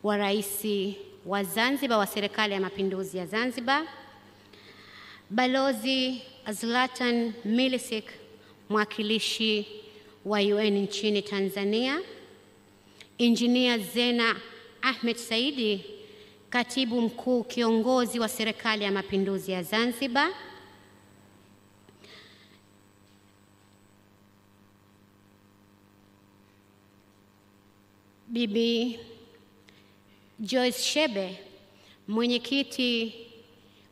wa Rais wa Zanzibar wa Serikali ya Mapinduzi ya Zanzibar, Balozi Zlatan Milisik, mwakilishi wa UN nchini Tanzania, Engineer Zena Ahmed Saidi, Katibu Mkuu Kiongozi wa Serikali ya Mapinduzi ya Zanzibar, Bibi Joyce Shebe, mwenyekiti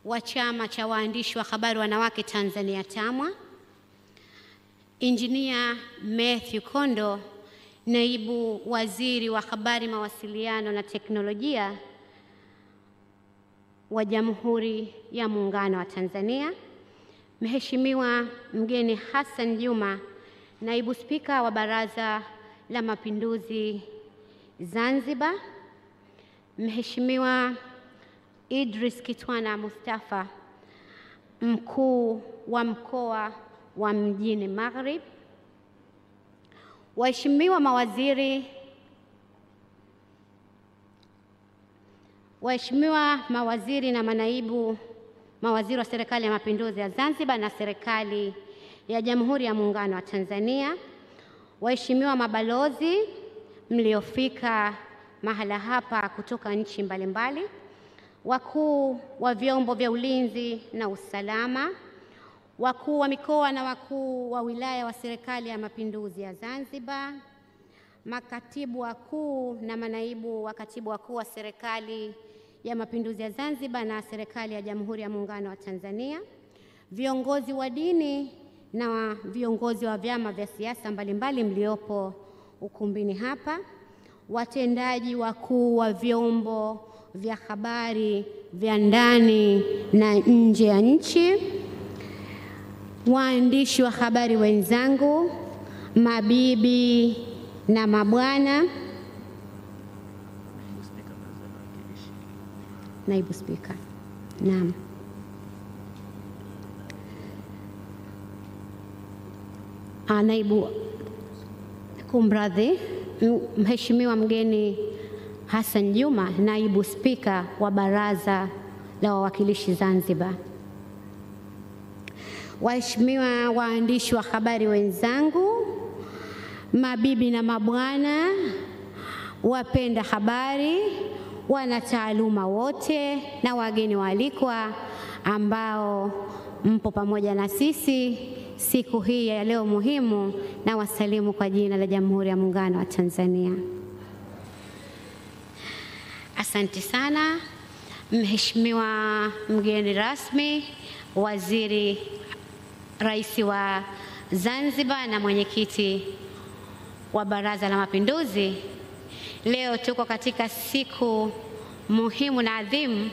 wa Chama cha Waandishi wa Habari Wanawake Tanzania TAMWA, Engineer Matthew Kondo, Naibu Waziri wa Habari, Mawasiliano na Teknolojia wa Jamhuri ya Muungano wa Tanzania, Mheshimiwa mgeni Hassan Juma, Naibu Spika wa Baraza la Mapinduzi Zanzibar, Mheshimiwa Idris Kitwana Mustafa, Mkuu wa Mkoa wa Mjini Magharibi, waheshimiwa mawaziri na manaibu mawaziri wa Serikali ya Mapinduzi ya Zanzibar na Serikali ya Jamhuri ya Muungano wa Tanzania, waheshimiwa mabalozi mliofika mahala hapa kutoka nchi mbalimbali, wakuu wa vyombo vya ulinzi na usalama, wakuu wa mikoa na wakuu wa wilaya wa Serikali ya Mapinduzi ya Zanzibar, makatibu wakuu na manaibu wa katibu wakuu wa Serikali ya Mapinduzi ya Zanzibar na Serikali ya Jamhuri ya Muungano wa Tanzania, viongozi wa dini na viongozi wa vyama vya siasa mbalimbali mliopo ukumbini hapa, watendaji wakuu wa vyombo vya habari vya ndani na nje ya nchi, waandishi wa habari wenzangu, mabibi na mabwana, Naibu Spika. Naam. Naibu kumradhi, Mheshimiwa mgeni Hassan Juma, Naibu Spika wa Baraza la Wawakilishi Zanzibar, waheshimiwa waandishi wa habari wenzangu, mabibi na mabwana, wapenda habari, wanataaluma wote na wageni waalikwa ambao mpo pamoja na sisi siku hii ya leo muhimu, na wasalimu kwa jina la Jamhuri ya Muungano wa Tanzania. Asante sana Mheshimiwa mgeni rasmi, Waziri Rais wa Zanzibar na mwenyekiti wa Baraza la Mapinduzi. Leo tuko katika siku muhimu na adhimu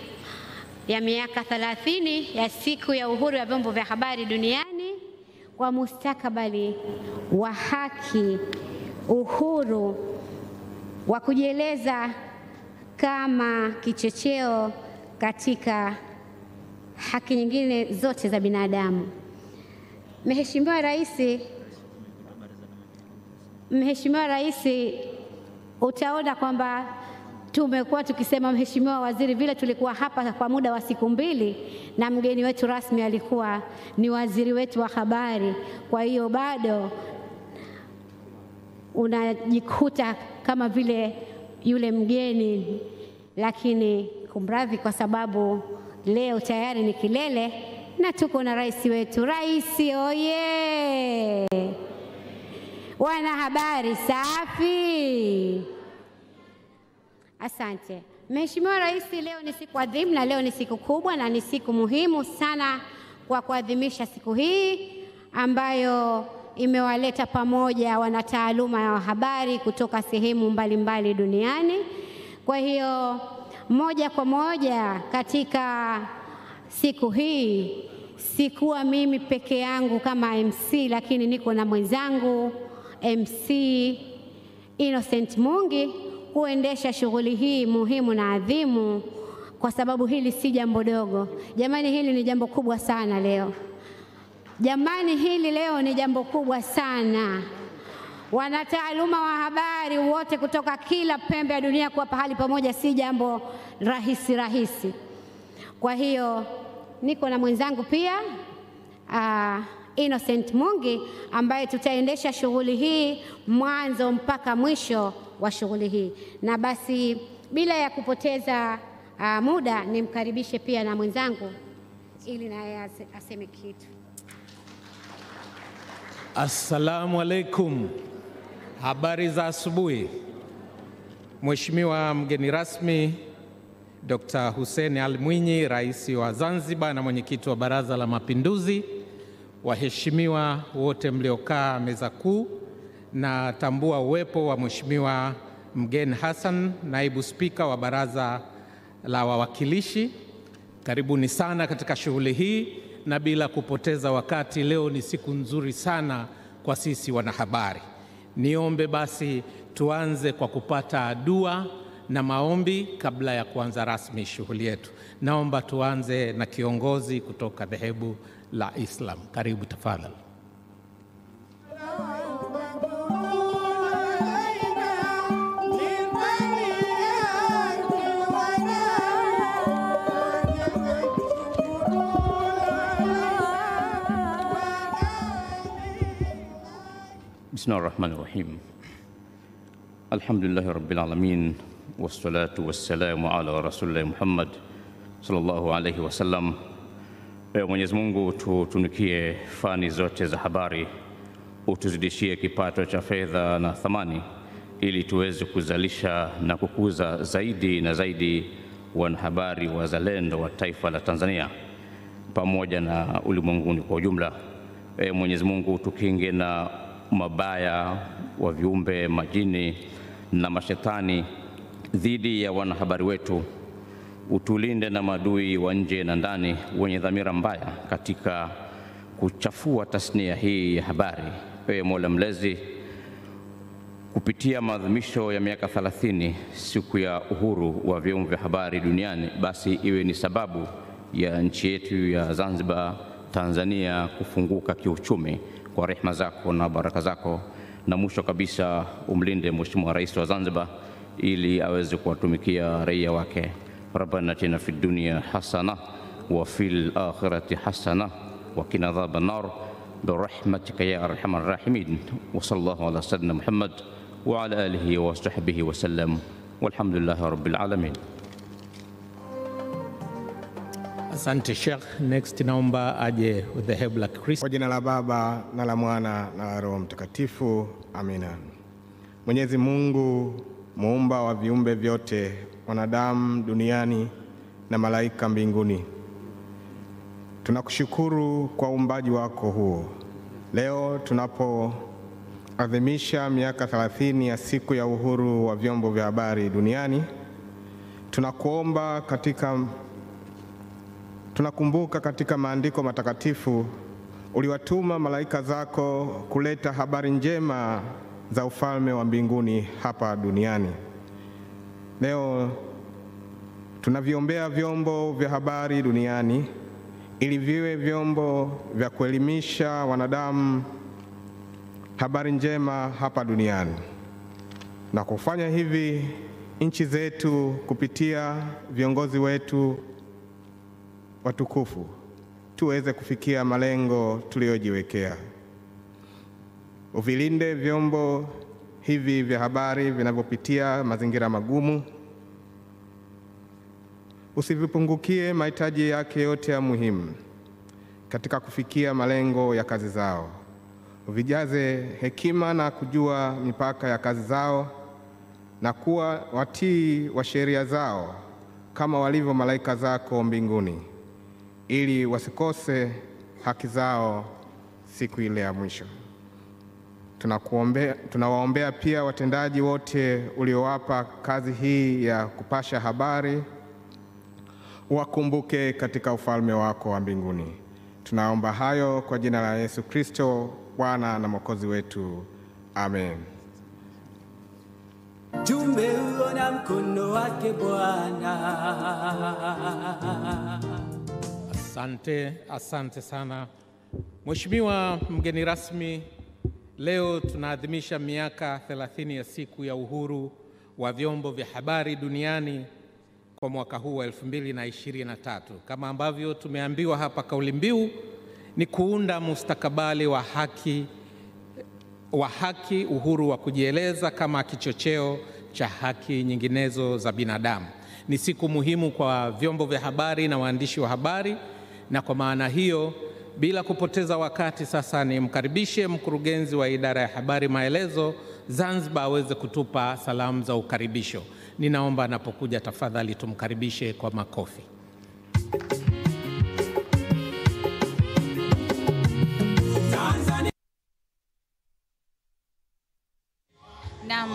ya miaka 30 ya siku ya uhuru wa vyombo vya habari duniani kwa mustakabali wa haki, uhuru wa kujieleza kama kichocheo katika haki nyingine zote za binadamu. Mheshimiwa Rais, utaona kwamba tumekuwa tukisema Mheshimiwa Waziri vile tulikuwa hapa kwa muda wa siku 2 na mgeni wetu rasmi alikuwa ni waziri wetu wa habari. Kwa hiyo bado unajikuta kama vile yule mgeni, lakini kumradhi kwa sababu leo tayari ni kilele na tuko na rais wetu. Rais oye! Wana habari safi. Asante. Mheshimiwa Rais, leo ni siku adhimu na leo ni siku kubwa na ni siku muhimu sana kwa kuadhimisha siku hii ambayo imewaleta pamoja wanataaluma ya habari kutoka sehemu mbalimbali duniani. Kwa hiyo moja kwa moja katika siku hii sikuwa mimi peke yangu kama MC, lakini niko na mwenzangu MC Innocent Mungi kuendesha shughuli hii muhimu na adhimu, kwa sababu hili si jambo dogo. Jamani, hili ni jambo kubwa sana leo. Jamani, hili leo ni jambo kubwa sana. wanataaluma wa habari wote kutoka kila pembe ya dunia kuwa pahali pamoja si jambo rahisi. Kwa hiyo niko na mwenzangu pia Innocent Mungi ambaye tutaendesha shughuli hii mwanzo mpaka mwisho wa shughuli hii. Na basi bila ya kupoteza muda nimkaribishe pia na mwenzangu ili naye aseme kitu. Assalamu alaikum. Habari za asubuhi. Mheshimiwa mgeni rasmi Dr. Hussein Ali Mwinyi, Rais wa Zanzibar na mwenyekiti wa Baraza la Mapinduzi, waheshimiwa wote mliokaa meza kuu, na tambua uwepo wa Mheshimiwa Mgeni Hassan, Naibu Spika wa Baraza la Wawakilishi. Karibuni sana katika shughuli hii, na bila kupoteza wakati, leo ni siku nzuri sana kwa sisi wanahabari. Niombe basi tuanze kwa kupata dua na maombi kabla ya kuanza rasmi shughuli yetu. Naomba tuanze na kiongozi kutoka dhehebu la Islam. Karibu tafadhali. Bismillahirrahmanirrahim. Alhamdulillahi rabbil alamin, wassalatu wassalamu ala rasulillah Muhammad sallallahu alayhi wasallam. Mwenyezi Mungu, tutunukie fani zote za habari, utuzidishie kipato cha fedha na thamani ili tuweze kuzalisha na kukuza zaidi na zaidi wanahabari wazalendo wa taifa la Tanzania pamoja na ulimwenguni kwa ujumla. Mwenyezi Mungu, tukinge na mabaya wa viumbe majini na mashetani dhidi ya wanahabari wetu, utulinde na maadui wa nje na ndani wenye dhamira mbaya katika kuchafua tasnia hii ya habari. Mola Mlezi, kupitia maadhimisho ya miaka 30 siku ya uhuru wa vyombo vya habari duniani, basi iwe ni sababu ya nchi yetu ya Zanzibar, Tanzania kufunguka kiuchumi kwa rehema zako na baraka zako. Na mwisho kabisa, umlinde Mheshimiwa Rais wa Zanzibar ili aweze kuwatumikia raia wake. Rabbana atina fid dunya hasana wa fil akhirati hasana wa qina adhaban nar birahmatika ya arhamar rahimin. Wa sallallahu ala sayyidina Muhammad wa ala alihi wa sahbihi wa sallam, walhamdulillahi rabbil alamin. Asante Sheikh. Next naomba aje dhehebu la Kristo. Kwa jina la Baba na la Mwana na la Roho Mtakatifu. Amina. Mwenyezi Mungu muumba wa viumbe vyote, wanadamu duniani na malaika mbinguni, tunakushukuru kwa uumbaji wako huo. Leo tunapoadhimisha miaka 30 ya siku ya uhuru wa vyombo vya habari duniani, tunakumbuka katika maandiko matakatifu uliwatuma malaika zako kuleta habari njema za ufalme wa mbinguni hapa duniani. Leo tunaviombea vyombo vya habari duniani ili viwe vyombo vya kuelimisha wanadamu habari njema hapa duniani, na kufanya hivi nchi zetu kupitia viongozi wetu watukufu tuweze kufikia malengo tuliyojiwekea. Uvilinde vyombo hivi vya habari vinavyopitia mazingira magumu, usivipungukie mahitaji yake yote ya muhimu katika kufikia malengo ya kazi zao. Uvijaze hekima na kujua mipaka ya kazi zao na kuwa watii wa sheria zao kama walivyo malaika zako mbinguni, ili wasikose haki zao siku ile ya mwisho. Tunawaombea pia watendaji wote uliowapa kazi hii ya kupasha habari, wakumbuke katika ufalme wako wa mbinguni. Tunaomba hayo kwa jina la Yesu Kristo, Bwana na Mwokozi wetu. Amen. Tumeuona mkono wake Bwana. Asante sana. Mheshimiwa mgeni rasmi, Leo tunaadhimisha miaka 30 ya siku ya uhuru wa vyombo vya habari duniani kwa mwaka huu wa 2023. Kama ambavyo tumeambiwa hapa, kauli mbiu ni kuunda mustakabali wa haki, uhuru wa kujieleza kama kichocheo cha haki nyinginezo za binadamu. Ni siku muhimu kwa vyombo vya habari na waandishi wa habari, na kwa maana hiyo, bila kupoteza wakati, sasa nimkaribishe mkurugenzi wa idara ya habari maelezo Zanzibar aweze kutupa salamu za ukaribisho. Ninaomba anapokuja tafadhali tumkaribishe kwa makofi. Naam,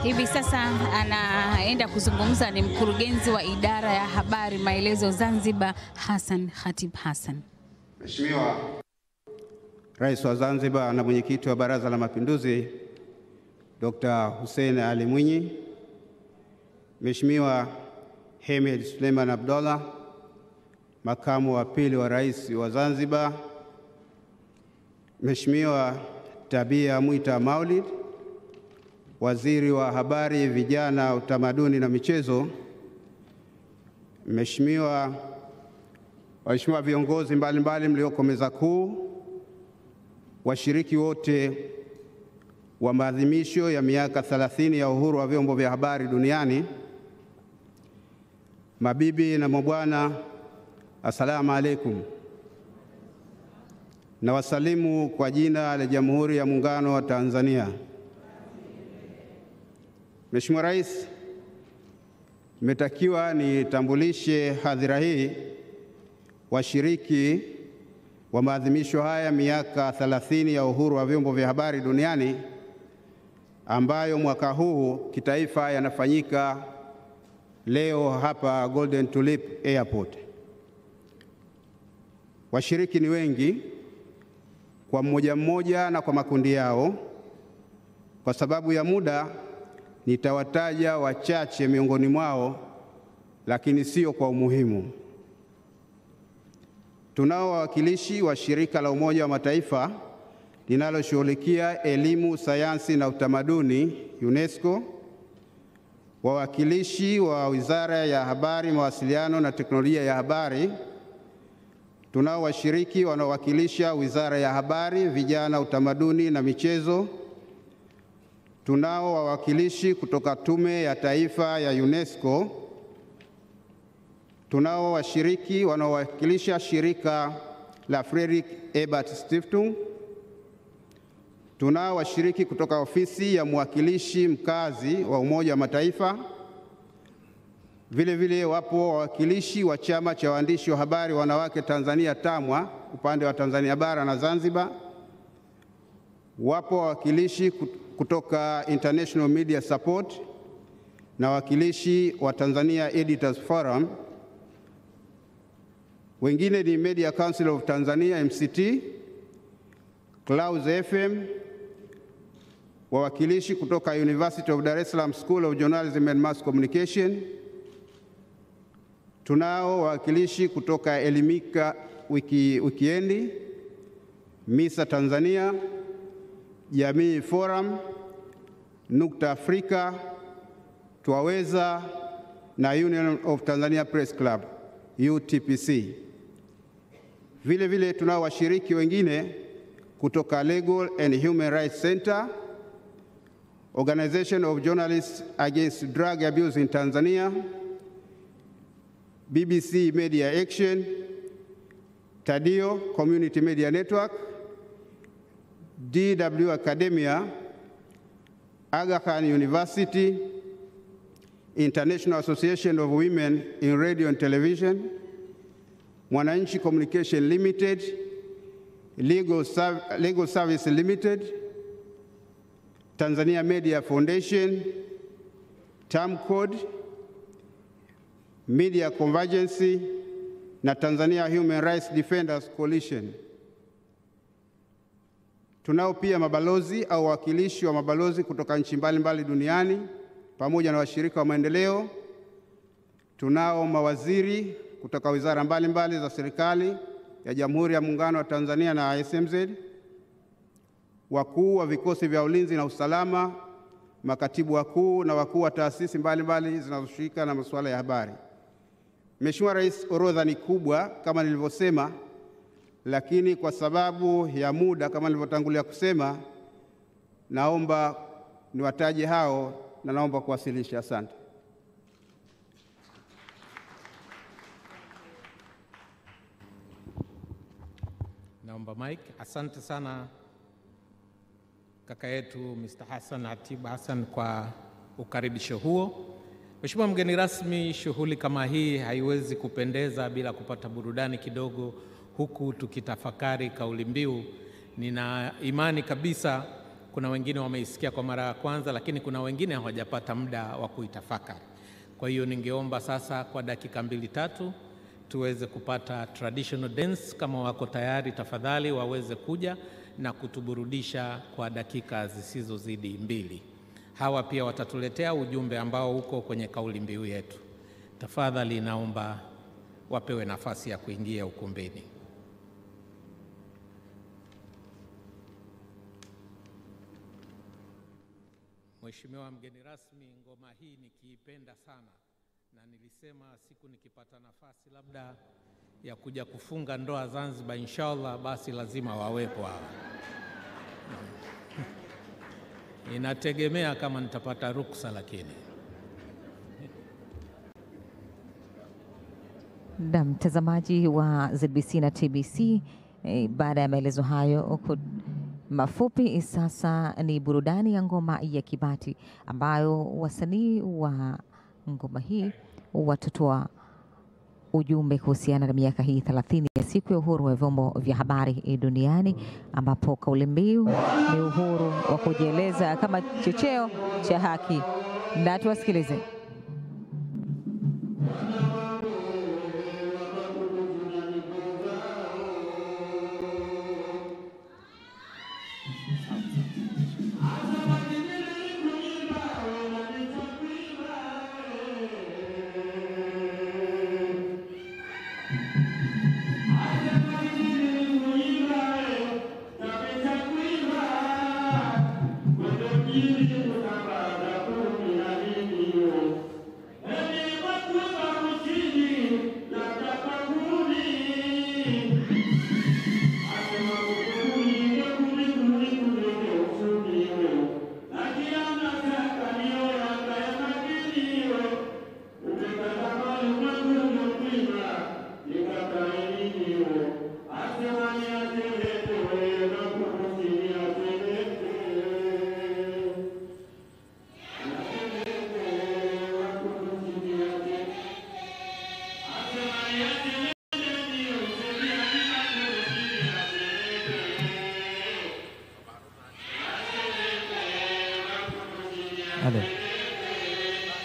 hivi sasa anaenda kuzungumza ni mkurugenzi wa idara ya habari maelezo Zanzibar, Hassan Khatib Hassan. Mheshimiwa Rais wa Zanzibar na mwenyekiti wa Baraza la Mapinduzi Dr. Hussein Ali Mwinyi, Mheshimiwa Hemed Suleiman Abdullah, makamu wa pili wa rais wa Zanzibar, Mheshimiwa Tabia Mwita Maulid, waziri wa habari, vijana, utamaduni na michezo, waheshimiwa viongozi mbalimbali mlioko meza kuu, washiriki wote wa maadhimisho ya miaka 30 ya uhuru wa vyombo vya habari duniani, mabibi na mabwana, assalamu alaikum. Na wasalimu kwa jina la Jamhuri ya Muungano wa Tanzania. Mheshimiwa Rais, nimetakiwa nitambulishe hadhira hii washiriki wa maadhimisho haya miaka 30 ya uhuru wa vyombo vya habari duniani ambayo mwaka huu kitaifa yanafanyika leo hapa Golden Tulip Airport. Washiriki ni wengi, kwa mmoja mmoja na kwa makundi yao. Kwa sababu ya muda nitawataja wachache miongoni mwao, lakini sio kwa umuhimu. Tunao wawakilishi wa shirika la Umoja wa Mataifa linaloshughulikia elimu, sayansi na utamaduni UNESCO, wawakilishi wa Wizara ya Habari, Mawasiliano na Teknolojia ya Habari. Tunao washiriki wanaowakilisha Wizara ya Habari, Vijana, Utamaduni na Michezo. Tunao wawakilishi kutoka Tume ya Taifa ya UNESCO. Tunao washiriki wanaowakilisha shirika la Friedrich Ebert Stiftung. Tunao washiriki kutoka ofisi ya mwakilishi mkazi wa Umoja wa Mataifa. Vile vile wapo wawakilishi wa Chama cha Waandishi wa Habari Wanawake Tanzania TAMWA upande wa Tanzania Bara na Zanzibar. Wapo wawakilishi kutoka International Media Support na wawakilishi wa Tanzania Editors Forum. Wengine ni Media Council of Tanzania MCT, Clouds FM, wawakilishi kutoka University of Dar es Salaam School of Journalism and Mass Communication. Tunao wawakilishi kutoka Elimika Wikiendi, MISA Tanzania, Jamii Forum, Nukta Afrika, Twaweza na Union of Tanzania Press Club, UTPC. Vile vile tunao washiriki wengine kutoka Legal and Human Rights Center, Organization of Journalists Against Drug Abuse in Tanzania, BBC Media Action, Tadio Community Media Network, DW Academia, Aga Khan University, International Association of Women in Radio and Television, Mwananchi Communication Limited, Legal Service Limited, Tanzania Media Foundation, TAMCODE, Media Convergency na Tanzania Human Rights Defenders Coalition. Tunao pia mabalozi au wawakilishi wa mabalozi kutoka nchi mbalimbali duniani pamoja na washirika wa maendeleo. Tunao mawaziri kutoka wizara mbalimbali za serikali ya Jamhuri ya Muungano wa Tanzania na ISMZ. wakuu wa vikosi vya ulinzi na usalama, makatibu wakuu na wakuu wa taasisi mbalimbali zinazoshirika na masuala ya habari. Mheshimiwa Rais, orodha ni kubwa kama nilivyosema, lakini kwa sababu ya muda kama nilivyotangulia kusema, naomba niwataje hao na naomba kuwasilisha. Asante. Naomba Mike. Asante sana kaka yetu Mr. Hassan Hatib Hassan kwa ukaribisho huo. Mheshimiwa mgeni rasmi, shughuli kama hii haiwezi kupendeza bila kupata burudani kidogo, huku tukitafakari kauli mbiu. Nina imani kabisa kuna wengine wameisikia kwa mara ya kwanza, lakini kuna wengine hawajapata muda wa kuitafakari. Kwa hiyo ningeomba sasa kwa dakika 2-3 tuweze kupata traditional dance. Kama wako tayari, tafadhali waweze kuja na kutuburudisha kwa dakika zisizozidi 2. Hawa pia watatuletea ujumbe ambao uko kwenye kauli mbiu yetu. Tafadhali naomba wapewe nafasi ya kuingia ukumbini. Mheshimiwa mgeni rasmi, ngoma hii nikiipenda sana, na nilisema siku nikipata nafasi labda ya kuja kufunga ndoa Zanzibar inshallah, basi lazima wawepo hawa. Inategemea kama nitapata ruksa, lakini na mtazamaji wa ZBC na TBC, baada ya maelezo hayo mafupi, sasa ni burudani ya ngoma ya Kibati ambayo wasanii wa ngoma hii watatoa ujumbe kuhusiana na miaka hii 30 ya siku ya uhuru wa vyombo vya habari duniani, ambapo kauli mbiu ni uhuru wa kujieleza kama chocheo cha haki. Na tuwasikilize.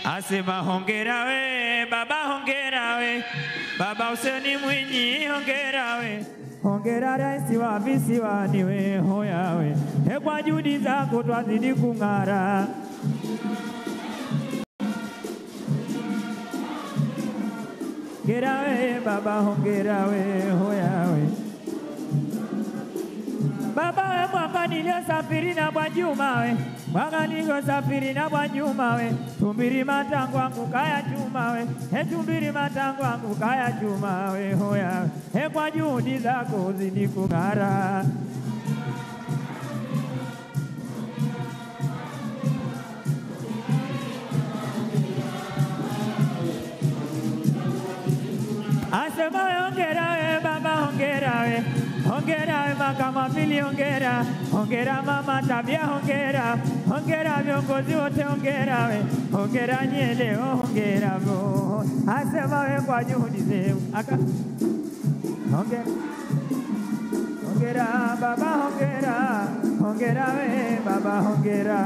Asema hongera we baba, hongera we baba Hussein Mwinyi, hongera we, hongera rais wa visiwani we, hoya we, kwa juhudi zako twazidi kung'ara. Hongera we baba, hongera we, hoya we, baba we mwaka niliosafiri na Bwanjuma we, mwaka niliosafiri na Bwanjuma we, tumbiri matangu wangu kaya chuma we, tumbiri matangu wangu kaya chuma we, hoya we, kwa juhudi zako zidi kung'ara. Asema hongera we baba, hongera we, hongera we Makama Pili, hongera, hongera mama Tabia, hongera, hongera viongozi wote, hongera we, hongera Nyele, hongera bo. Asema we kwa juhudi zenu hongera, hongera baba, hongera, hongera we baba, hongera,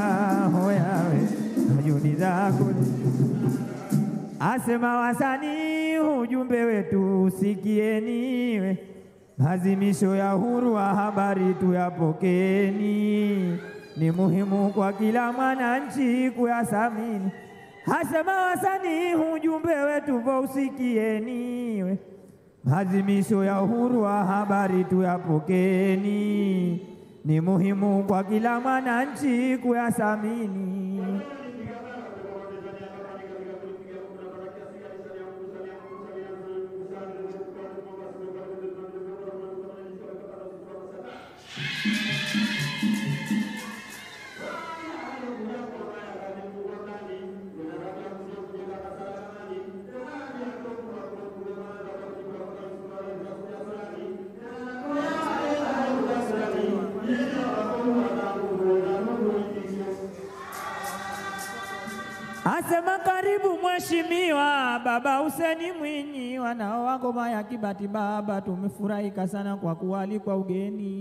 hoya we kwa juhudi zako. Asema wasanii ujumbe wetu usikieni we, maadhimisho ya uhuru wa habari tuyapokeni, ni muhimu kwa kila mwananchi kuyathamini. Asema wasanii ujumbe wetu usikieni we, maadhimisho ya uhuru wa habari tuyapokeni, ni muhimu kwa kila mwananchi kuyathamini. Asema karibu Mheshimiwa Baba Hussein Mwinyi, wanao wa ngoma ya Kibati baba, tumefurahika sana kwa kualikwa ugeni.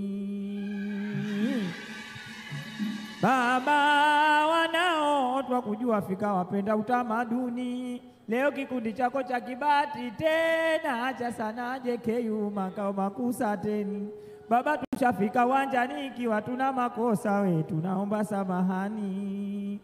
Baba wanao twakujua fika wapenda utamaduni, leo kikundi chako cha Kibati tena acha sana JKU makao makuu Sateni. Baba tushafika wanjani ikiwa tuna makosa we tunaomba samahani.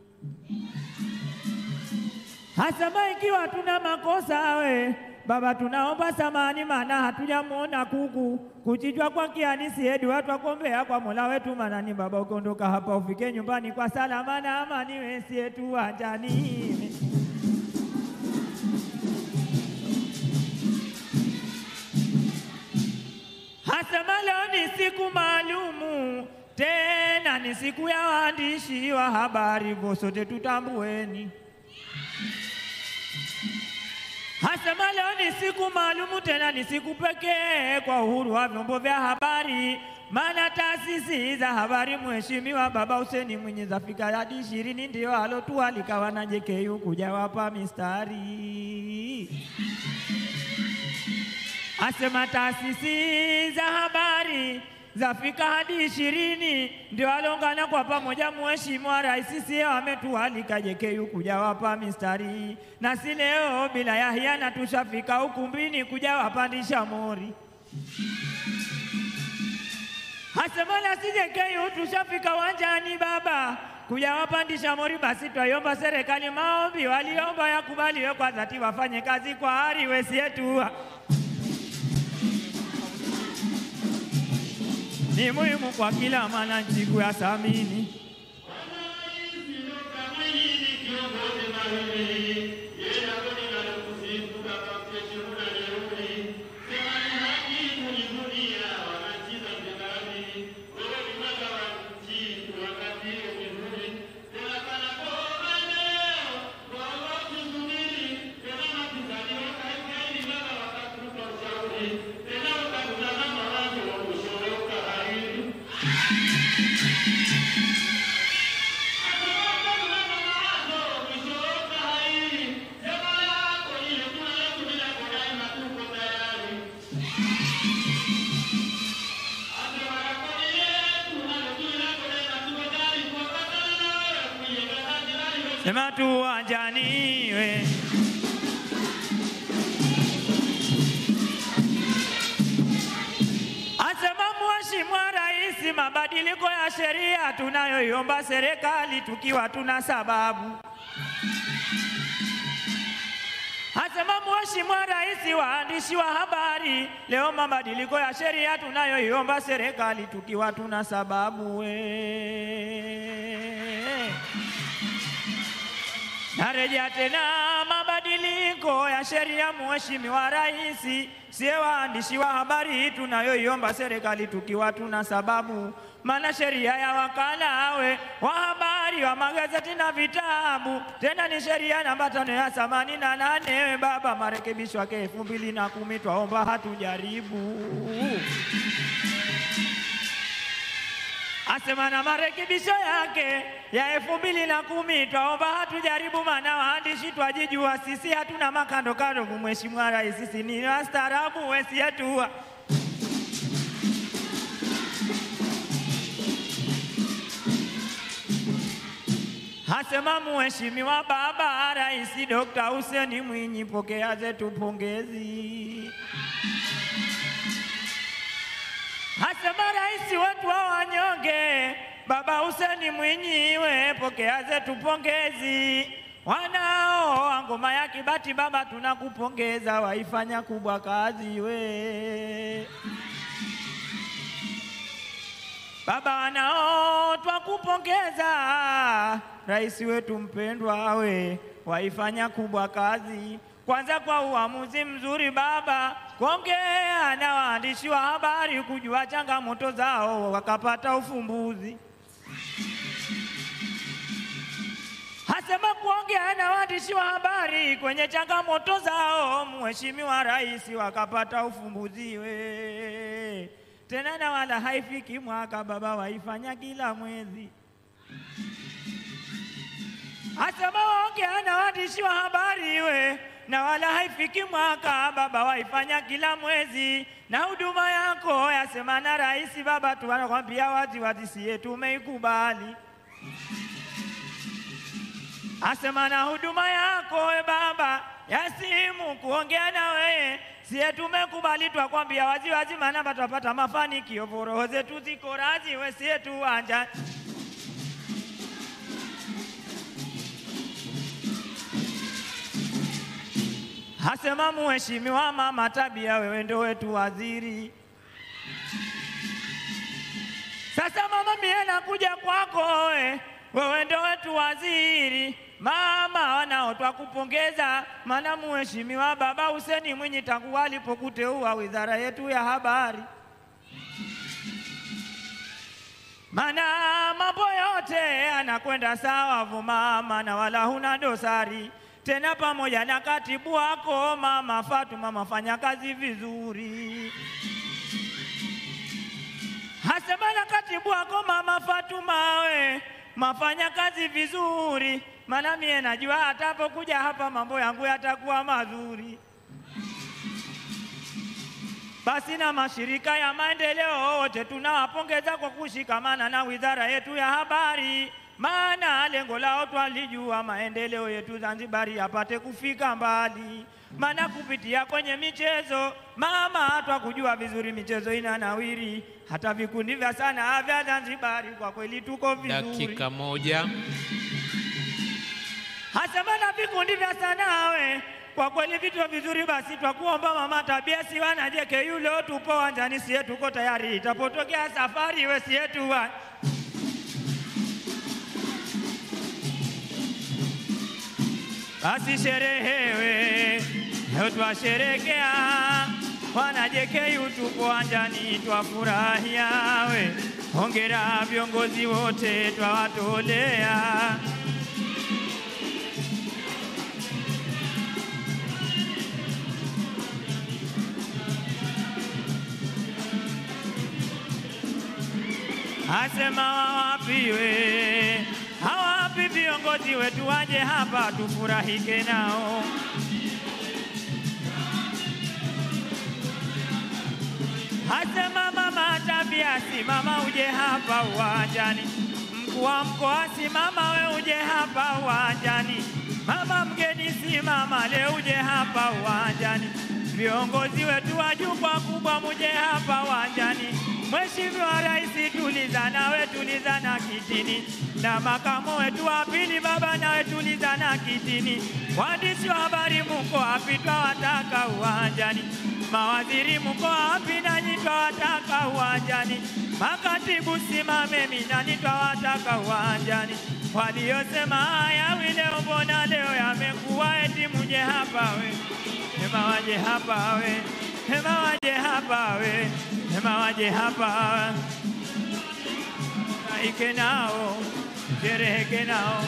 Hasema ikiwa tuna makosa we baba tunaomba samahani, maana hatujamuona kuku kuchijwa kwa kianisi hedi watu wakombea kwa Mola wetu manani. Baba ukiondoka hapa ufike nyumbani kwa salama na amani, wesi yetu wanjani. Hasema leo ni siku maalumu, tena ni siku ya waandishi wa habari, sote tutambueni. Hasema leo ni siku maalumu, tena ni siku pekee kwa uhuru wa vyombo vya habari, maana taasisi za habari Mheshimiwa Baba Hussein Mwinyi zafika hadi 20 ndio alotualika wana JKU kuja wapa mistari. Asema taasisi za habari zafika hadi 20 ndio alongana kwa pamoja Mheshimiwa Rais sie ametualika JKU kuja wapa mistari, na si leo bila ya hiana tushafika ukumbini kuja wapandisha mori. Hasema na si JKU tushafika wanjani baba kuja wapandisha mori, basi twaiomba serikali maombi waliomba yakubaliwe kwa dhati, wafanye kazi kwa hari wesi yetu. Ni muhimu kwa kila mwananchi kuyathamini. Sema tu wanjani we. Asema Mheshimiwa Rais, mabadiliko ya sheria tunayoiomba serikali tukiwa tuna sababu. Asema Mheshimiwa Rais, waandishi wa habari, leo mabadiliko ya sheria tunayoiomba serikali tukiwa tuna sababu we. Narejea tena mabadiliko ya sheria Mheshimiwa Rais, sie waandishi wa habari tunayoiomba serikali tukiwa tuna sababu, maana sheria ya wakala wa habari wa magazeti na vitabu tena ni sheria namba 5 ya 88 baba, marekebisho yake 2010 twaomba hatujaribu. Asema na marekebisho yake ya 2010 twaomba hatujaribu, maana waandishi twajijua sisi hatuna makando kando. Mheshimiwa Rais, sisi ni wastaarabu wesi yetu. Asema Mheshimiwa Baba Rais Dr. Hussein Mwinyi, pokea zetu pongezi. Asema rais wetu wa wanyonge Baba Hussein Mwinyi, we pokea zetu pongezi. Wanao ngoma ya Kibati baba tunakupongeza, waifanya kubwa kazi we. Baba, wanao twakupongeza, rais wetu mpendwa, we waifanya kubwa kazi. Kwanza kwa uamuzi mzuri baba, kuongea na waandishi wa habari kujua changamoto zao wakapata ufumbuzi. Hasema kuongea na waandishi wa habari kwenye changamoto zao, Mheshimiwa Rais wakapata ufumbuzi we. Tena na wala haifiki mwaka baba, waifanya kila mwezi. Hasema waongea na waandishi wa habari we, na wala haifiki mwaka baba, waifanya kila mwezi. Na huduma yako yasema na rais baba, tunakwambia wazi wazi siye tumeikubali. Asema na huduma yako we baba ya simu kuongea na we, siye tumekubali, twakwambia wazi wazi, maana batapata mafanikio, roho zetu ziko razi we, siye tuanja. Hasema Mheshimiwa Mama Tabia, wewe ndio wetu waziri. Sasa mama, mie nakuja kwako wewe ndio wetu waziri. Mama, wanao twakupongeza, maana Mheshimiwa Baba Hussein Mwinyi tangu alipokuteua wizara yetu ya habari, maana mambo yote anakwenda sawa mama, na wala huna dosari. Tena pamoja na katibu wako Mama Fatuma mafanya kazi vizuri. Hasema na katibu wako Mama Fatuma we mafanya kazi vizuri, maana mie najua atapokuja hapa mambo yangu yatakuwa mazuri. Basi na mashirika ya maendeleo wote tunawapongeza kwa kushikamana na wizara yetu ya habari, maana lengo lao twalijua maendeleo yetu Zanzibar yapate kufika mbali. Maana kupitia kwenye michezo mama, twakujua vizuri michezo inanawiri, hata vikundi vya sanaa vya Zanzibar kwa kweli tuko vizuri. Dakika moja. Hasema na vikundi vya sanaa we kwa kweli vitu vizuri. Basi twakuomba Mama Tabia, si wana JKU leo tupo wanjani, siye tuko tayari, itapotokea safari we siye tuwa. Basi sherehewe leo twasherekea, wana JKU tupo wanjani twafurahia we. Hongera viongozi wote twawatolea. Asema wawapiwe, hawapi viongozi wetu waje hapa tufurahike nao. Asema Mama Tabia, simama uje hapa uwanjani. Mkuu wa mkoa simama we uje hapa uwanjani. Mama mgeni simama leo uje hapa uwanjani. Viongozi wetu wa jukwaa kubwa muje hapa uwanjani. Mheshimiwa Rais tulizana we tulizana kitini, na makamu wetu wa pili baba nawe tulizana kitini. Waandishi wa habari mko wapi twawataka uwanjani. Mawaziri mko wapi nanyi twawataka uwanjani. Makatibu simameni nanyi twawataka uwanjani. Waliosema haya leo mbona leo yamekuwa eti muje hapa we. Hema waje hapa we, hema waje hapa we, hema waje hapa. Ike nao, shereheke nao.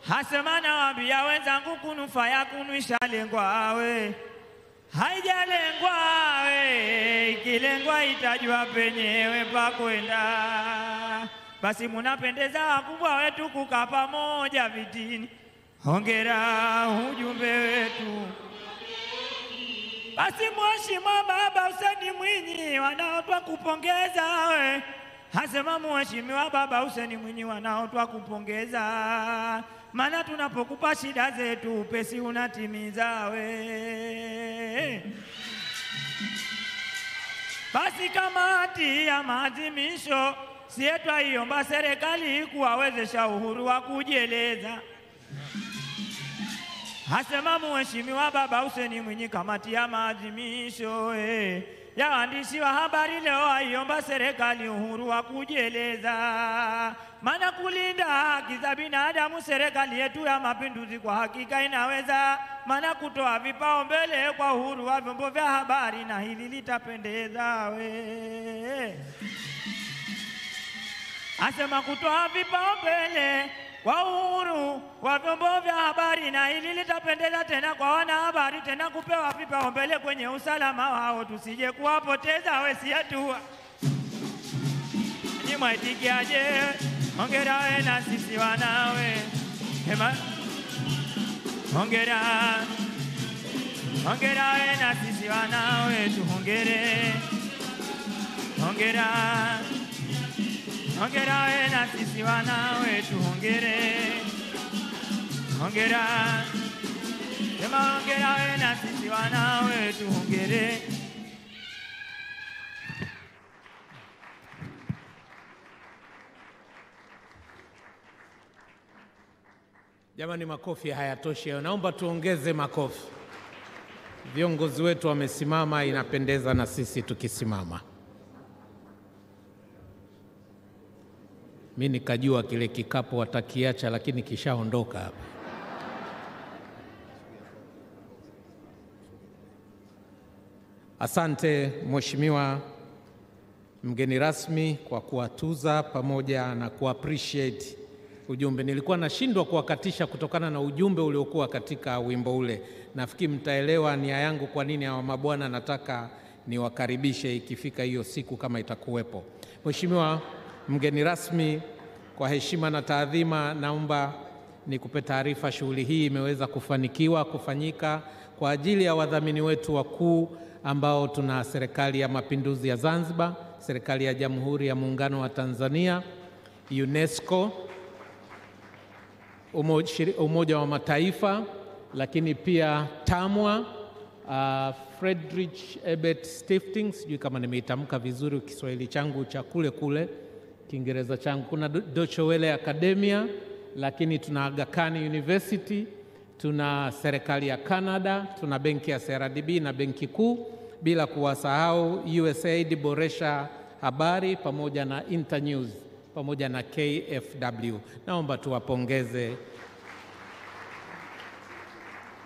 Hasema na wambia wenzangu kunufaya kunuisha lengwa we. Haijalengwa we, ikilengwa itajua penyewe pa kwenda. Basi munapendeza wakubwa wetu kukaa pamoja vitini. Hongera ujumbe wetu. Basi Mheshimiwa Baba Hussein Mwinyi wanaotwa kupongeza we. Hasema Mheshimiwa Baba Hussein Mwinyi wanaotwa kupongeza. maana tunapokupa shida zetu upesi unatimiza we. Basi kamati ya maadhimisho sie twaiomba serikali kuwawezesha uhuru wa kujieleza. Hasema Mheshimiwa Baba Hussein Mwinyi, kamati ya maadhimisho ya waandishi wa habari leo aiomba serikali uhuru wa kujieleza, maana kulinda haki za binadamu serikali yetu ya mapinduzi kwa hakika inaweza, maana kutoa vipaumbele kwa uhuru wa vyombo vya habari, na hili litapendeza we. Asema kutoa vipaumbele kwa uhuru wa vyombo vya habari, na hili litapendeza tena kwa wanahabari, tena kupewa vipaumbele kwenye usalama wao, tusije kuwapoteza wesi yetu. Ni mwaitikiaje? Hongera we na sisi wanawe. Hongera. Hongera we na sisi wanawe, tuhongere. Hongera. Hongera we na sisi wanawe, tuhongere. Hongera. Sema hongera we na sisi wanawe, tuhongere. Jamani, makofi hayatoshi. Naomba tuongeze makofi. Viongozi wetu wamesimama, inapendeza na sisi tukisimama. Mimi nikajua kile kikapo watakiacha, lakini kishaondoka hapa. Asante Mheshimiwa mgeni rasmi kwa kuwatuza pamoja na kuappreciate ujumbe. Nilikuwa nashindwa kuwakatisha kutokana na ujumbe uliokuwa katika wimbo ule. Nafikiri mtaelewa nia yangu kwa nini hawa mabwana nataka niwakaribishe ikifika hiyo siku kama itakuwepo. Mheshimiwa mgeni rasmi, kwa heshima na taadhima, naomba nikupe taarifa shughuli hii imeweza kufanyika kwa ajili ya wadhamini wetu wakuu ambao tuna Serikali ya Mapinduzi ya Zanzibar, Serikali ya Jamhuri ya Muungano wa Tanzania, UNESCO, Umoja wa Mataifa, lakini pia TAMWA, Friedrich Ebert Stiftung, sijui kama nimeitamka vizuri Kiswahili changu cha kule Kiingereza changu. Kuna Deutsche Welle Academia, lakini tuna Aga Khan University, tuna serikali ya Canada, tuna benki ya CRDB na benki kuu, bila kuwasahau USAID Boresha Habari pamoja na Internews pamoja na KFW. Naomba tuwapongeze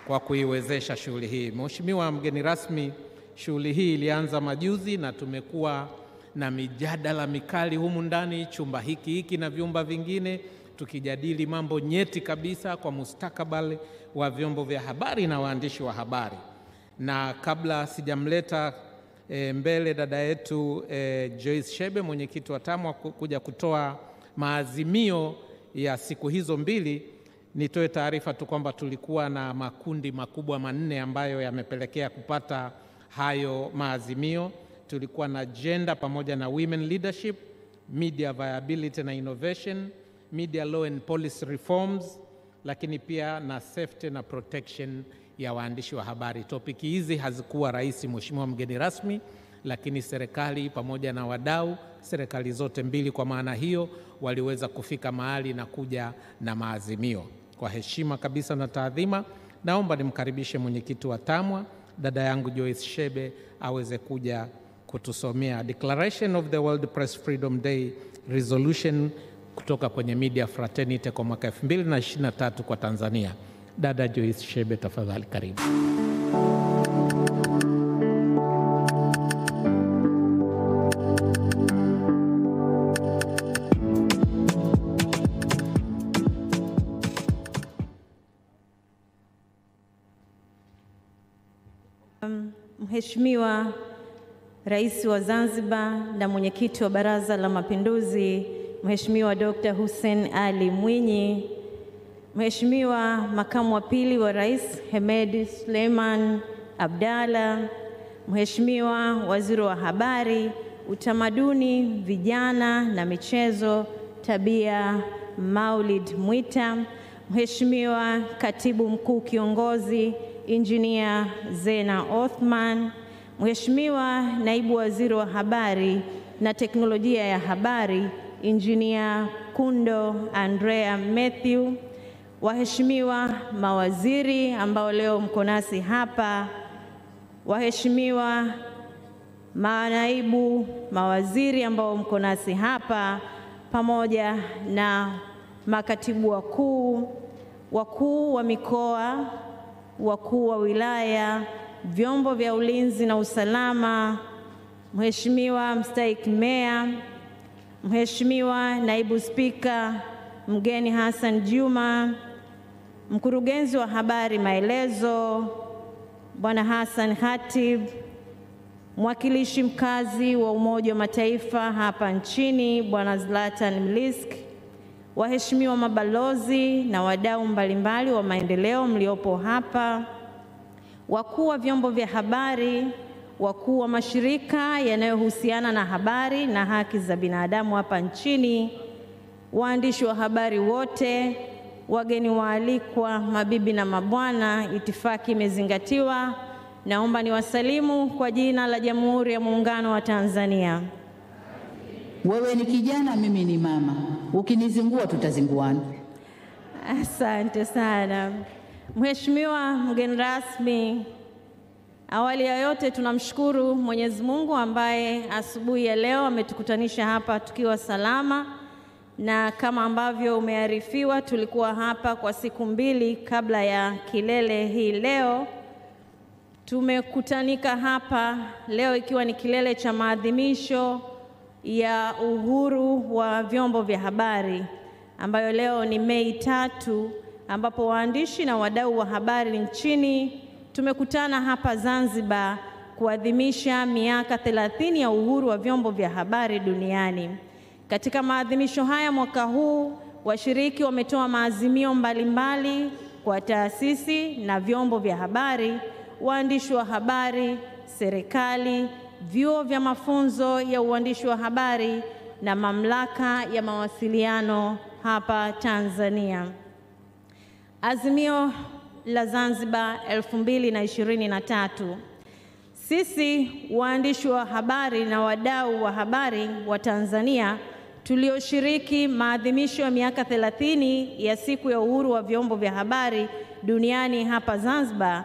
kwa kuiwezesha shughuli hii. Mheshimiwa mgeni rasmi, shughuli hii ilianza majuzi na tumekuwa na mijadala mikali humu ndani chumba hiki na vyumba vingine, tukijadili mambo nyeti kabisa kwa mustakabali wa vyombo vya habari na waandishi wa habari. Na kabla sijamleta mbele dada yetu Joyce Shebe, mwenyekiti wa TAMWA, kuja kutoa maazimio ya siku hizo mbili, nitoe taarifa tu kwamba tulikuwa na makundi makubwa manne ambayo yamepelekea kupata hayo maazimio. Tulikuwa na gender pamoja na women leadership, media viability na innovation, media law and policy reforms, lakini pia na safety na protection ya waandishi wa habari. Topiki hizi hazikuwa rahisi Mheshimiwa mgeni rasmi, lakini serikali pamoja na wadau, serikali zote mbili kwa maana hiyo, waliweza kufika mahali na kuja na maazimio. Kwa heshima kabisa na taadhima, naomba nimkaribishe mwenyekiti wa TAMWA dada yangu Joyce Shebe aweze kuja kutusomea Declaration of the World Press Freedom Day Resolution kutoka kwenye Media Fraternity kwa mwaka 2023 kwa Tanzania. Dada Joyce Shebe, tafadhali karibu. Mheshimiwa Rais wa Zanzibar na mwenyekiti wa Baraza la Mapinduzi, Mheshimiwa Dr. Hussein Ali Mwinyi, Mheshimiwa Makamu wa Pili wa Rais Hemed Suleiman Abdalla, Mheshimiwa Waziri wa Habari, Utamaduni, Vijana na Michezo Tabia Maulid Mwita, Mheshimiwa Katibu Mkuu Kiongozi Injinia Zena Othman, Mheshimiwa Naibu Waziri wa Habari na Teknolojia ya Habari Injinia Kundo Andrea Mathew, waheshimiwa mawaziri ambao leo mko nasi hapa, waheshimiwa manaibu mawaziri ambao mko nasi hapa, pamoja na makatibu wakuu, wakuu wa mikoa, wakuu wa wilaya, vyombo vya ulinzi na usalama, Mheshimiwa Mstahiki Meya, Mheshimiwa Naibu Spika Mgeni Hassan Juma, Mkurugenzi wa Habari Maelezo Bwana Hassan Khatib, Mwakilishi mkazi wa Umoja wa Mataifa hapa nchini Bwana Zlatan Mlisk, waheshimiwa mabalozi na wadau mbalimbali wa maendeleo mliopo hapa, wakuu wa vyombo vya habari, wakuu wa mashirika yanayohusiana na habari na haki za binadamu hapa nchini, waandishi wa habari wote, wageni waalikwa, mabibi na mabwana, itifaki imezingatiwa. Naomba niwasalimu kwa jina la Jamhuri ya Muungano wa Tanzania. Wewe ni kijana, mimi ni mama. Ukinizingua tutazinguana. Asante sana. Mheshimiwa mgeni rasmi, awali ya yote tunamshukuru Mwenyezi Mungu ambaye asubuhi ya leo ametukutanisha hapa tukiwa salama, na kama ambavyo umearifiwa tulikuwa hapa kwa siku 2 kabla ya kilele hii leo. Tumekutanika hapa leo ikiwa ni kilele cha maadhimisho ya uhuru wa vyombo vya habari, ambayo leo ni Mei 3, ambapo waandishi na wadau wa habari nchini tumekutana hapa Zanzibar kuadhimisha miaka 30 ya uhuru wa vyombo vya habari duniani. Katika maadhimisho haya mwaka huu, washiriki wametoa maazimio mbalimbali kwa taasisi na vyombo vya habari, waandishi wa habari, serikali, vyuo vya mafunzo ya uandishi wa habari na mamlaka ya mawasiliano hapa Tanzania. Azimio la Zanzibar 2023. Sisi waandishi wa habari na wadau wa habari wa Tanzania tulioshiriki maadhimisho ya miaka 30 ya siku ya uhuru wa vyombo vya habari duniani hapa Zanzibar,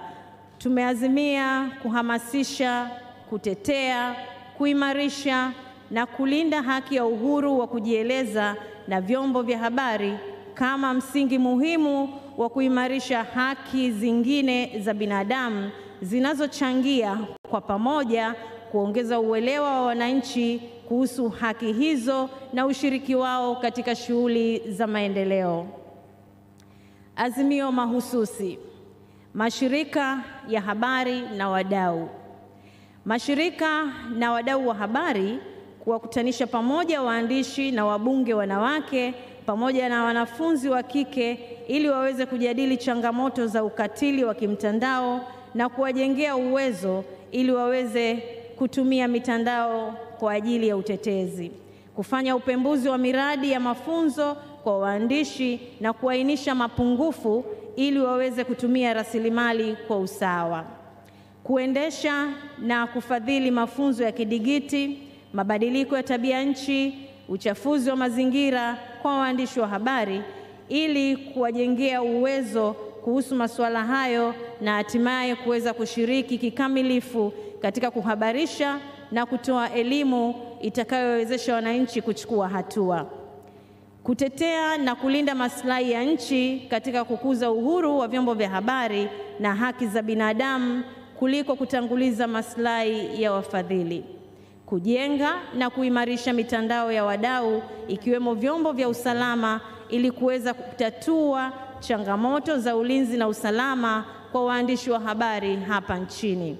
tumeazimia kuhamasisha, kutetea, kuimarisha na kulinda haki ya uhuru wa kujieleza na vyombo vya habari kama msingi muhimu wa kuimarisha haki zingine za binadamu zinazochangia kwa pamoja kuongeza uelewa wa wananchi kuhusu haki hizo na ushiriki wao katika shughuli za maendeleo. Azimio mahususi. Mashirika ya habari na wadau. Mashirika na wadau wa habari kuwakutanisha pamoja waandishi na wabunge wanawake pamoja na wanafunzi wa kike ili waweze kujadili changamoto za ukatili wa kimtandao na kuwajengea uwezo ili waweze kutumia mitandao kwa ajili ya utetezi. Kufanya upembuzi wa miradi ya mafunzo kwa waandishi na kuainisha mapungufu ili waweze kutumia rasilimali kwa usawa. Kuendesha na kufadhili mafunzo ya kidigiti, mabadiliko ya tabia nchi, uchafuzi wa mazingira kwa waandishi wa habari ili kuwajengea uwezo kuhusu masuala hayo na hatimaye kuweza kushiriki kikamilifu katika kuhabarisha na kutoa elimu itakayowezesha wananchi kuchukua hatua. Kutetea na kulinda maslahi ya nchi katika kukuza uhuru wa vyombo vya habari na haki za binadamu kuliko kutanguliza maslahi ya wafadhili. Kujenga na kuimarisha mitandao ya wadau ikiwemo vyombo vya usalama ili kuweza kutatua changamoto za ulinzi na usalama kwa waandishi wa habari hapa nchini.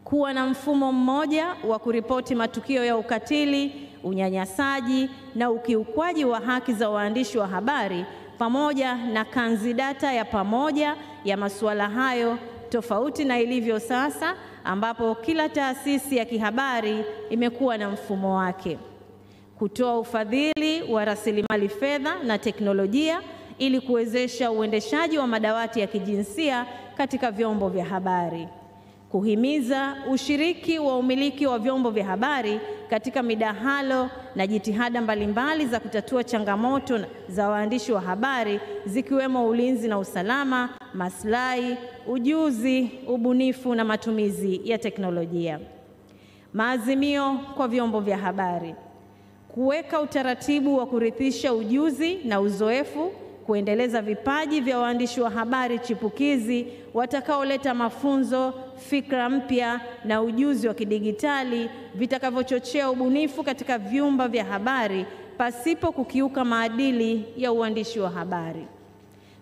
Kuwa na mfumo mmoja wa kuripoti matukio ya ukatili, unyanyasaji na ukiukwaji wa haki za waandishi wa habari pamoja na kanzidata ya pamoja ya masuala hayo, tofauti na ilivyo sasa ambapo kila taasisi ya kihabari imekuwa na mfumo wake. Kutoa ufadhili wa rasilimali fedha na teknolojia ili kuwezesha uendeshaji wa madawati ya kijinsia katika vyombo vya habari. Kuhimiza ushiriki wa umiliki wa vyombo vya habari katika midahalo na jitihada mbalimbali za kutatua changamoto za waandishi wa habari zikiwemo ulinzi na usalama, maslahi, ujuzi, ubunifu na matumizi ya teknolojia. Maazimio kwa vyombo vya habari: kuweka utaratibu wa kurithisha ujuzi na uzoefu, kuendeleza vipaji vya waandishi wa habari chipukizi watakaoleta mafunzo, fikra mpya na ujuzi wa kidigitali vitakavyochochea ubunifu katika vyumba vya habari pasipo kukiuka maadili ya uandishi wa habari.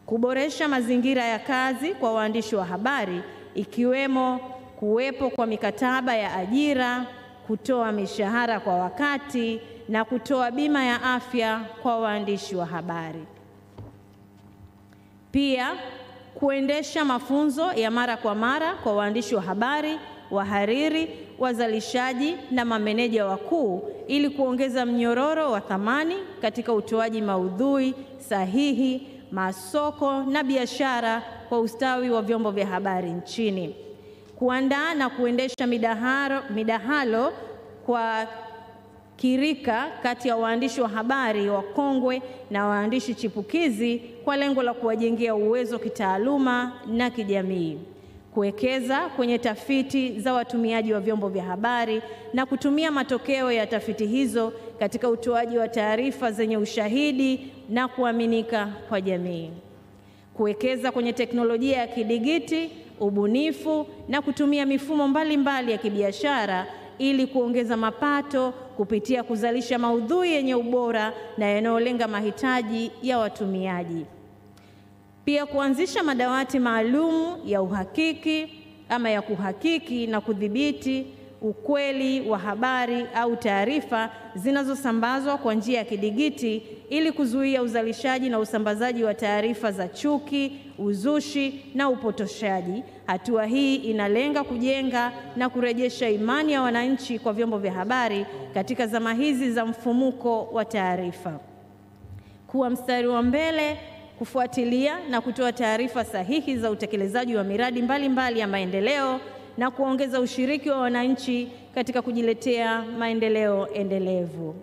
Kuboresha mazingira ya kazi kwa waandishi wa habari ikiwemo kuwepo kwa mikataba ya ajira, kutoa mishahara kwa wakati na kutoa bima ya afya kwa waandishi wa habari. Pia kuendesha mafunzo ya mara kwa mara kwa waandishi wa habari, wahariri, wazalishaji na mameneja wakuu ili kuongeza mnyororo wa thamani katika utoaji maudhui sahihi, masoko na biashara kwa ustawi wa vyombo vya habari nchini. Kuandaa na kuendesha midahalo kwa kirika kati ya waandishi wa habari wakongwe na waandishi chipukizi kwa lengo la kuwajengea uwezo kitaaluma na kijamii. Kuwekeza kwenye tafiti za watumiaji wa vyombo vya habari na kutumia matokeo ya tafiti hizo katika utoaji wa taarifa zenye ushahidi na kuaminika kwa jamii. Kuwekeza kwenye teknolojia ya kidigiti, ubunifu na kutumia mifumo mbalimbali ya kibiashara ili kuongeza mapato kupitia kuzalisha maudhui yenye ubora na yanayolenga mahitaji ya watumiaji. Pia kuanzisha madawati maalum ya uhakiki ama ya kuhakiki na kudhibiti ukweli wa habari au taarifa zinazosambazwa kwa njia ya kidigiti ili kuzuia uzalishaji na usambazaji wa taarifa za chuki, uzushi na upotoshaji. Hatua hii inalenga kujenga na kurejesha imani ya wananchi kwa vyombo vya habari katika zama hizi za mfumuko wa taarifa. Kuwa mstari wa mbele kufuatilia na kutoa taarifa sahihi za utekelezaji wa miradi mbalimbali ya maendeleo na kuongeza ushiriki wa wananchi katika kujiletea maendeleo endelevu.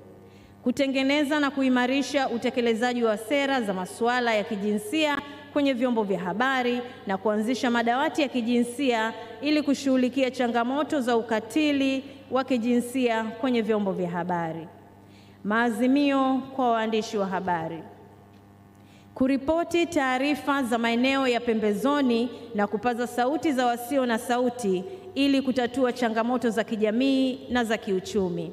Kutengeneza na kuimarisha utekelezaji wa sera za masuala ya kijinsia kwenye vyombo vya habari na kuanzisha madawati ya kijinsia ili kushughulikia changamoto za ukatili wa kijinsia kwenye vyombo vya habari. Maazimio kwa waandishi wa habari: kuripoti taarifa za maeneo ya pembezoni na kupaza sauti za wasio na sauti ili kutatua changamoto za kijamii na za kiuchumi.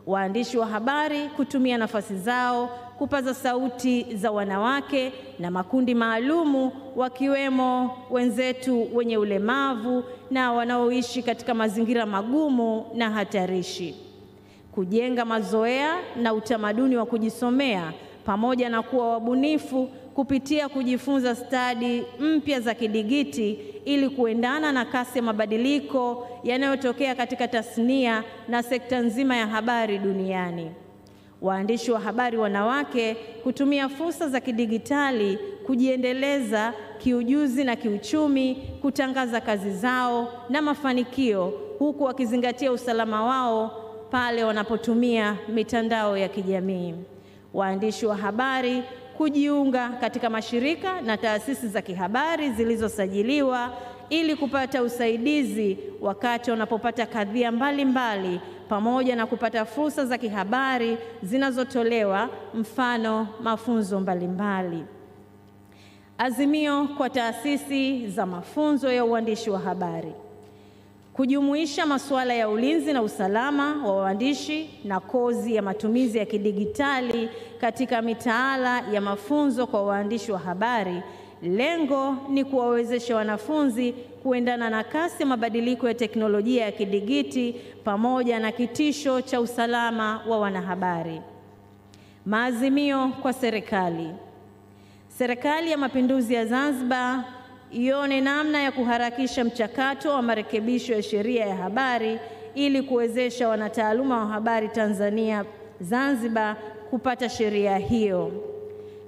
Waandishi wa habari kutumia nafasi zao kupaza sauti za wanawake na makundi maalumu wakiwemo wenzetu wenye ulemavu na wanaoishi katika mazingira magumu na hatarishi. Kujenga mazoea na utamaduni wa kujisomea pamoja na kuwa wabunifu kupitia kujifunza stadi mpya za kidigiti ili kuendana na kasi ya mabadiliko yanayotokea katika tasnia na sekta nzima ya habari duniani. Waandishi wa habari wanawake kutumia fursa za kidigitali kujiendeleza kiujuzi na kiuchumi, kutangaza kazi zao na mafanikio huku wakizingatia usalama wao pale wanapotumia mitandao ya kijamii. Waandishi wa habari kujiunga katika mashirika na taasisi za kihabari zilizosajiliwa ili kupata usaidizi wakati wanapopata kadhia mbalimbali pamoja na kupata fursa za kihabari zinazotolewa, mfano mafunzo mbalimbali. Azimio kwa taasisi za mafunzo ya uandishi wa habari: kujumuisha masuala ya ulinzi na usalama wa waandishi na kozi ya matumizi ya kidigitali katika mitaala ya mafunzo kwa waandishi wa habari. Lengo ni kuwawezesha wanafunzi kuendana na kasi ya mabadiliko ya teknolojia ya kidigiti pamoja na kitisho cha usalama wa wanahabari. Maazimio kwa serikali: Serikali ya Mapinduzi ya Zanzibar ione namna ya kuharakisha mchakato wa marekebisho ya sheria ya habari ili kuwezesha wanataaluma wa habari Tanzania Zanzibar kupata sheria hiyo.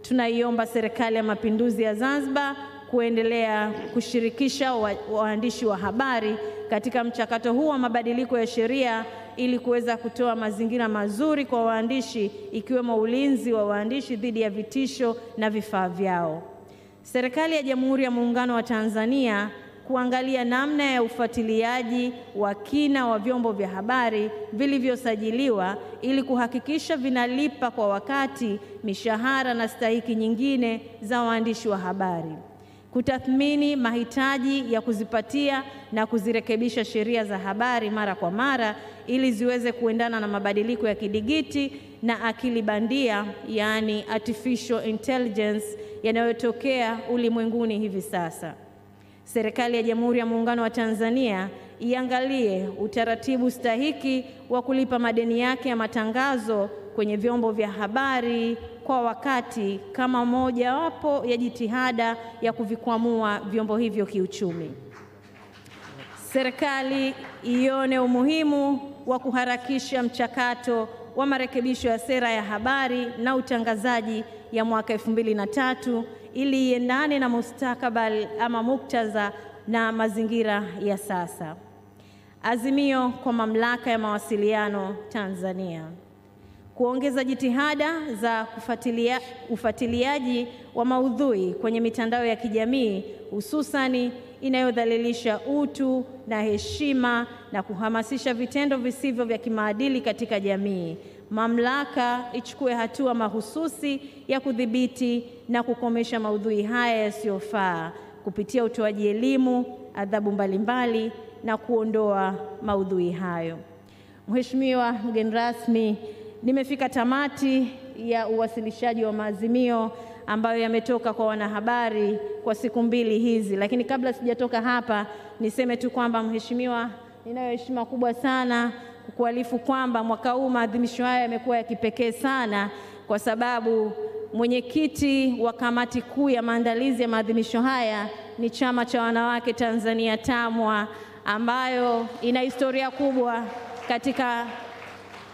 Tunaiomba Serikali ya Mapinduzi ya Zanzibar kuendelea kushirikisha waandishi wa habari katika mchakato huu wa mabadiliko ya sheria ili kuweza kutoa mazingira mazuri kwa waandishi, ikiwemo ulinzi wa waandishi dhidi ya vitisho na vifaa vyao. Serikali ya Jamhuri ya Muungano wa Tanzania kuangalia namna ya ufuatiliaji wa kina wa vyombo vya habari vilivyosajiliwa ili kuhakikisha vinalipa kwa wakati mishahara na stahiki nyingine za waandishi wa habari. Kutathmini mahitaji ya kuzipatia na kuzirekebisha sheria za habari mara kwa mara ili ziweze kuendana na mabadiliko ya kidigiti na akili bandia, yaani artificial intelligence, yanayotokea ulimwenguni hivi sasa. Serikali ya Jamhuri ya Muungano wa Tanzania iangalie utaratibu stahiki wa kulipa madeni yake ya matangazo kwenye vyombo vya habari kwa wakati kama mojawapo ya jitihada ya kuvikwamua vyombo hivyo kiuchumi. Serikali ione umuhimu wa kuharakisha mchakato wa marekebisho ya sera ya habari na utangazaji ya mwaka 2003 ili iendane na mustakabali ama muktadha na mazingira ya sasa. Azimio kwa Mamlaka ya Mawasiliano Tanzania kuongeza jitihada za ufuatiliaji wa maudhui kwenye mitandao ya kijamii, hususani inayodhalilisha utu na heshima na kuhamasisha vitendo visivyo vya kimaadili katika jamii. Mamlaka ichukue hatua mahususi ya kudhibiti na kukomesha maudhui haya yasiyofaa kupitia utoaji elimu, adhabu mbalimbali na kuondoa maudhui hayo. Mheshimiwa mgeni rasmi, nimefika tamati ya uwasilishaji wa maazimio ambayo yametoka kwa wanahabari kwa siku mbili hizi, lakini kabla sijatoka hapa niseme tu kwamba Mheshimiwa, ninayo heshima kubwa sana kukualifu kwamba mwaka huu maadhimisho haya yamekuwa ya kipekee sana kwa sababu mwenyekiti wa kamati kuu ya maandalizi ya maadhimisho haya ni Chama cha Wanawake Tanzania TAMWA, ambayo ina historia kubwa katika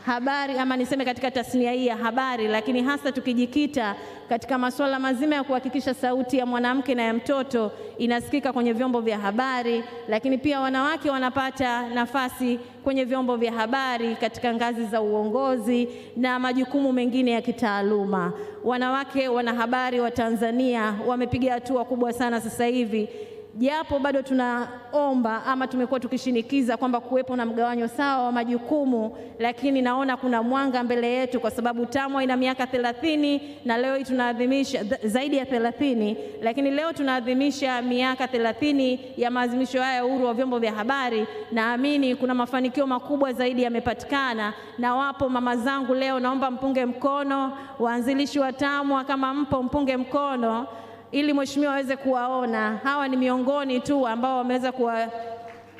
habari ama niseme katika tasnia hii ya habari, lakini hasa tukijikita katika masuala mazima ya kuhakikisha sauti ya mwanamke na ya mtoto inasikika kwenye vyombo vya habari, lakini pia wanawake wanapata nafasi kwenye vyombo vya habari katika ngazi za uongozi na majukumu mengine ya kitaaluma. Wanawake wanahabari wa Tanzania wamepiga hatua kubwa sana sasa hivi, japo bado tunaomba ama tumekuwa tukishinikiza kwamba kuwepo na mgawanyo sawa wa majukumu, lakini naona kuna mwanga mbele yetu kwa sababu TAMWA ina miaka 30 na leo hii tunaadhimisha zaidi ya 30, lakini leo tunaadhimisha miaka 30 ya maadhimisho haya ya uhuru wa vyombo vya habari. Naamini kuna mafanikio makubwa zaidi yamepatikana, na wapo mama zangu leo, naomba mpunge mkono waanzilishi wa TAMWA, kama mpo mpunge mkono ili mheshimiwa aweze kuwaona. Hawa ni miongoni tu ambao wameweza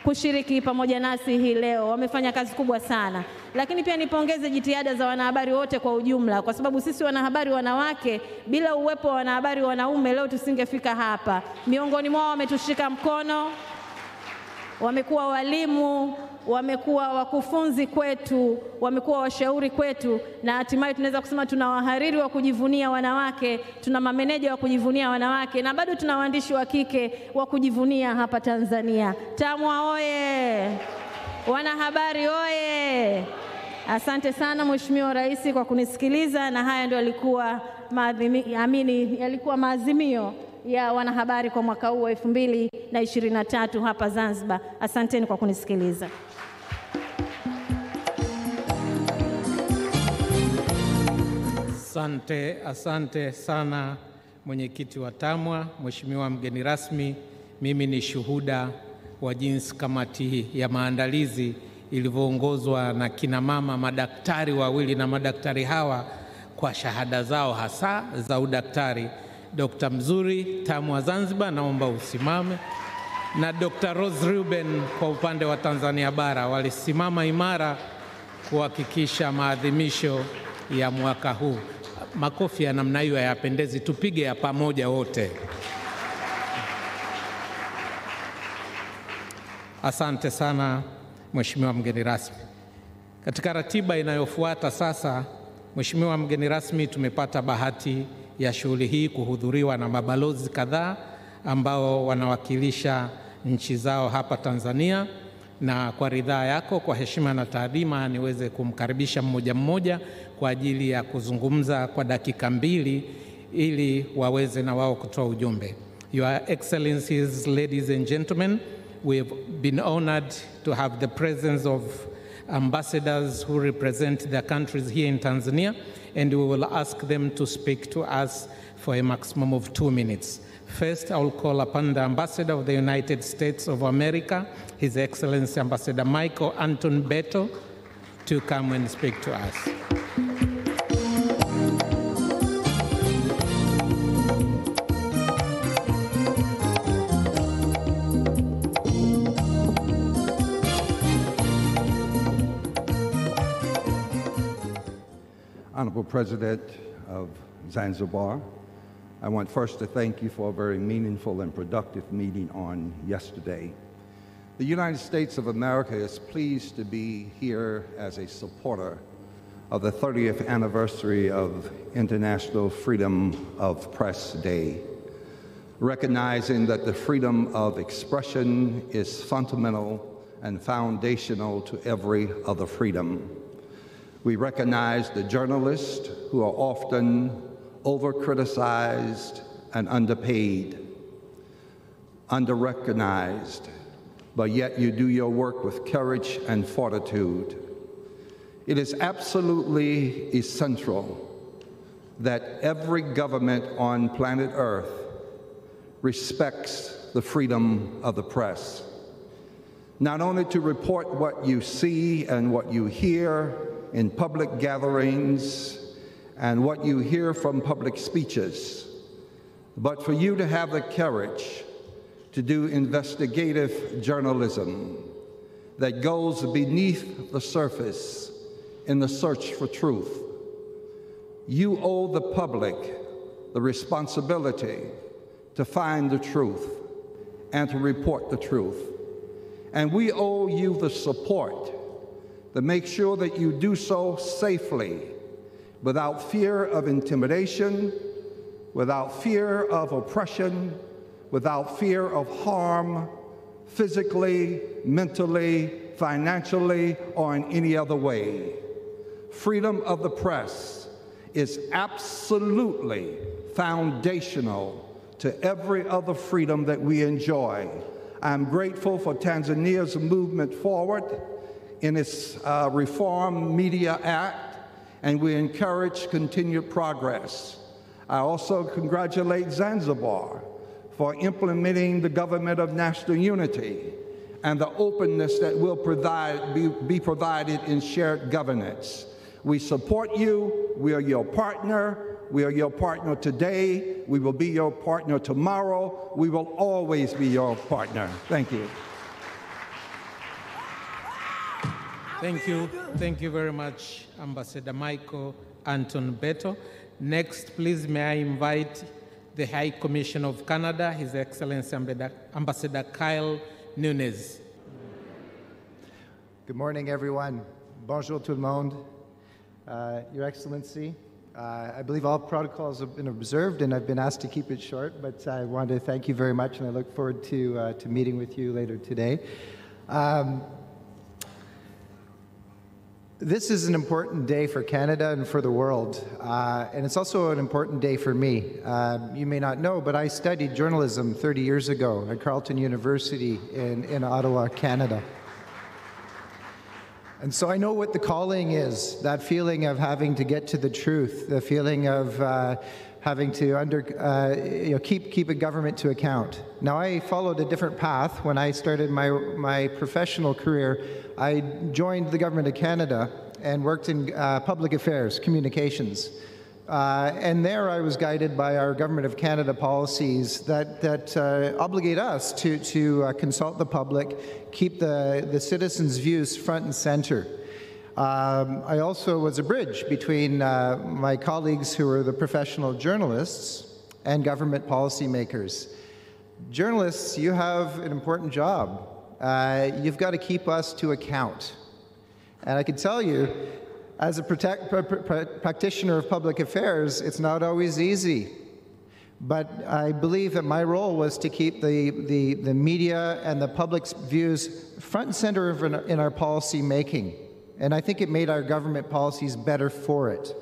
kushiriki pamoja nasi hii leo, wamefanya kazi kubwa sana. Lakini pia nipongeze jitihada za wanahabari wote kwa ujumla, kwa sababu sisi wanahabari wanawake, bila uwepo wa wanahabari wanaume leo tusingefika hapa. Miongoni mwao wametushika mkono, wamekuwa walimu, wamekuwa wakufunzi kwetu, wamekuwa washauri kwetu, na hatimaye tunaweza kusema tuna wahariri wa kujivunia wanawake, tuna mameneja wa kujivunia wanawake, na bado tuna waandishi wa kike wa kujivunia hapa Tanzania. TAMWA oye! Wanahabari oye! Asante sana Mheshimiwa Rais kwa kunisikiliza, na haya ndio yalikuwa maazimio ya wanahabari kwa mwaka huu wa 2023 hapa Zanzibar. Asanteni kwa kunisikiliza. Asante sana mwenyekiti wa TAMWA. Mheshimiwa mgeni rasmi, mimi ni shuhuda wa jinsi kamati ya maandalizi ilivyoongozwa na kina mama madaktari wawili, na madaktari hawa kwa shahada zao hasa za udaktari. Dr. Mzuri TAMWA Zanzibar, naomba usimame, na Dr. Rose Ruben kwa upande wa Tanzania Bara walisimama imara kuhakikisha maadhimisho ya mwaka huu. Makofi ya namna hiyo hayapendezi, tupige ya pamoja wote. Asante sana Mheshimiwa mgeni rasmi. Katika ratiba inayofuata sasa, Mheshimiwa mgeni rasmi, tumepata bahati ya shughuli hii kuhudhuriwa na mabalozi kadhaa ambao wanawakilisha nchi zao hapa Tanzania, na kwa ridhaa yako, kwa heshima na taadhima, niweze kumkaribisha mmoja mmoja kwa ajili ya kuzungumza kwa dakika 2 ili waweze na wao kutoa ujumbe. Your Excellencies, ladies and gentlemen, we've been honored to have the presence of ambassadors who represent their countries here in Tanzania, and we will ask them to speak to us for a maximum of 2 minutes. First, I will call upon the Ambassador of the United States of America, His Excellency Ambassador Michael Anton Beto, to come and speak to us. Honorable President of Zanzibar, I want first to thank you for a very meaningful and productive meeting on yesterday. The United States of America is pleased to be here as a supporter of the 30th anniversary of International Freedom of Press Day, recognizing that the freedom of expression is fundamental and foundational to every other freedom. We recognize the journalists who are often over-criticized and underpaid, under-recognized, but yet you do your work with courage and fortitude. It is absolutely essential that every government on planet Earth respects the freedom of the press, not only to report what you see and what you hear in public gatherings and what you hear from public speeches, but for you to have the courage to do investigative journalism that goes beneath the surface in the search for truth. You owe the public the responsibility to find the truth and to report the truth. And we owe you the support to make sure that you do so safely, without fear of intimidation, without fear of oppression, without fear of harm, physically, mentally, financially, or in any other way. Freedom of the press is absolutely foundational to every other freedom that we enjoy. I'm grateful for Tanzania's movement forward in its Reform Media Act, and we encourage continued progress. I also congratulate Zanzibar for implementing the government of national unity and the openness that will be provided in shared governance. We support you. We are your partner. We are your partner today. We will be your partner tomorrow. We will always be your partner. Thank you. Thank you. Thank you very much, Ambassador Michael Anton Beto. Next, please, may I invite the High Commission of Canada, His Excellency Ambassador Kyle Nunes. Good morning, everyone. Bonjour tout le monde. Your Excellency, I believe all protocols have been observed, and I've been asked to keep it short, but I want to thank you very much, and I look forward to meeting with you later today. This is an important day for Canada and for the world, and it's also an important day for me. You may not know, but I studied journalism 30 years ago at Carleton University in Ottawa, Canada. And so I know what the calling is, that feeling of having to get to the truth, the feeling of having to keep a government to account. Now, I followed a different path. When I started my professional career, I joined the Government of Canada and worked in public affairs, communications. And there I was guided by our Government of Canada policies that obligate us to consult the public, keep the citizens' views front and center. I also was a bridge between my colleagues who are the professional journalists and government policymakers. Journalists, you have an important job. You've got to keep us to account. And I can tell you, As a practitioner of public affairs, it's not always easy. But I believe that my role was to keep the media and the public's views front and center in our policy making. And I think it made our government policies better for it.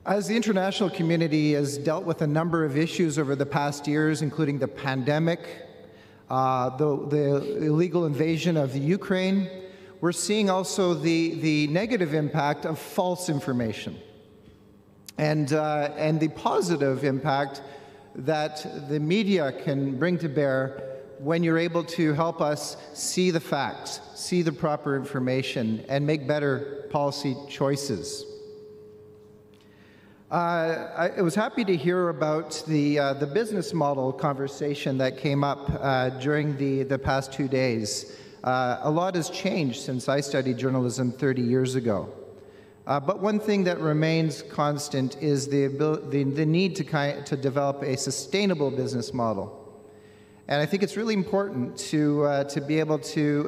As the international community has dealt with a number of issues over the past years, including the pandemic, the illegal invasion of the Ukraine, we're seeing also the negative impact of false information and the positive impact that the media can bring to bear when you're able to help us see the facts, see the proper information, and make better policy choices. I was happy to hear about the business model conversation that came up during the past 2 days. A lot has changed since I studied journalism 30 years ago. But one thing that remains constant is the need to develop a sustainable business model. And I think it's really important to be able to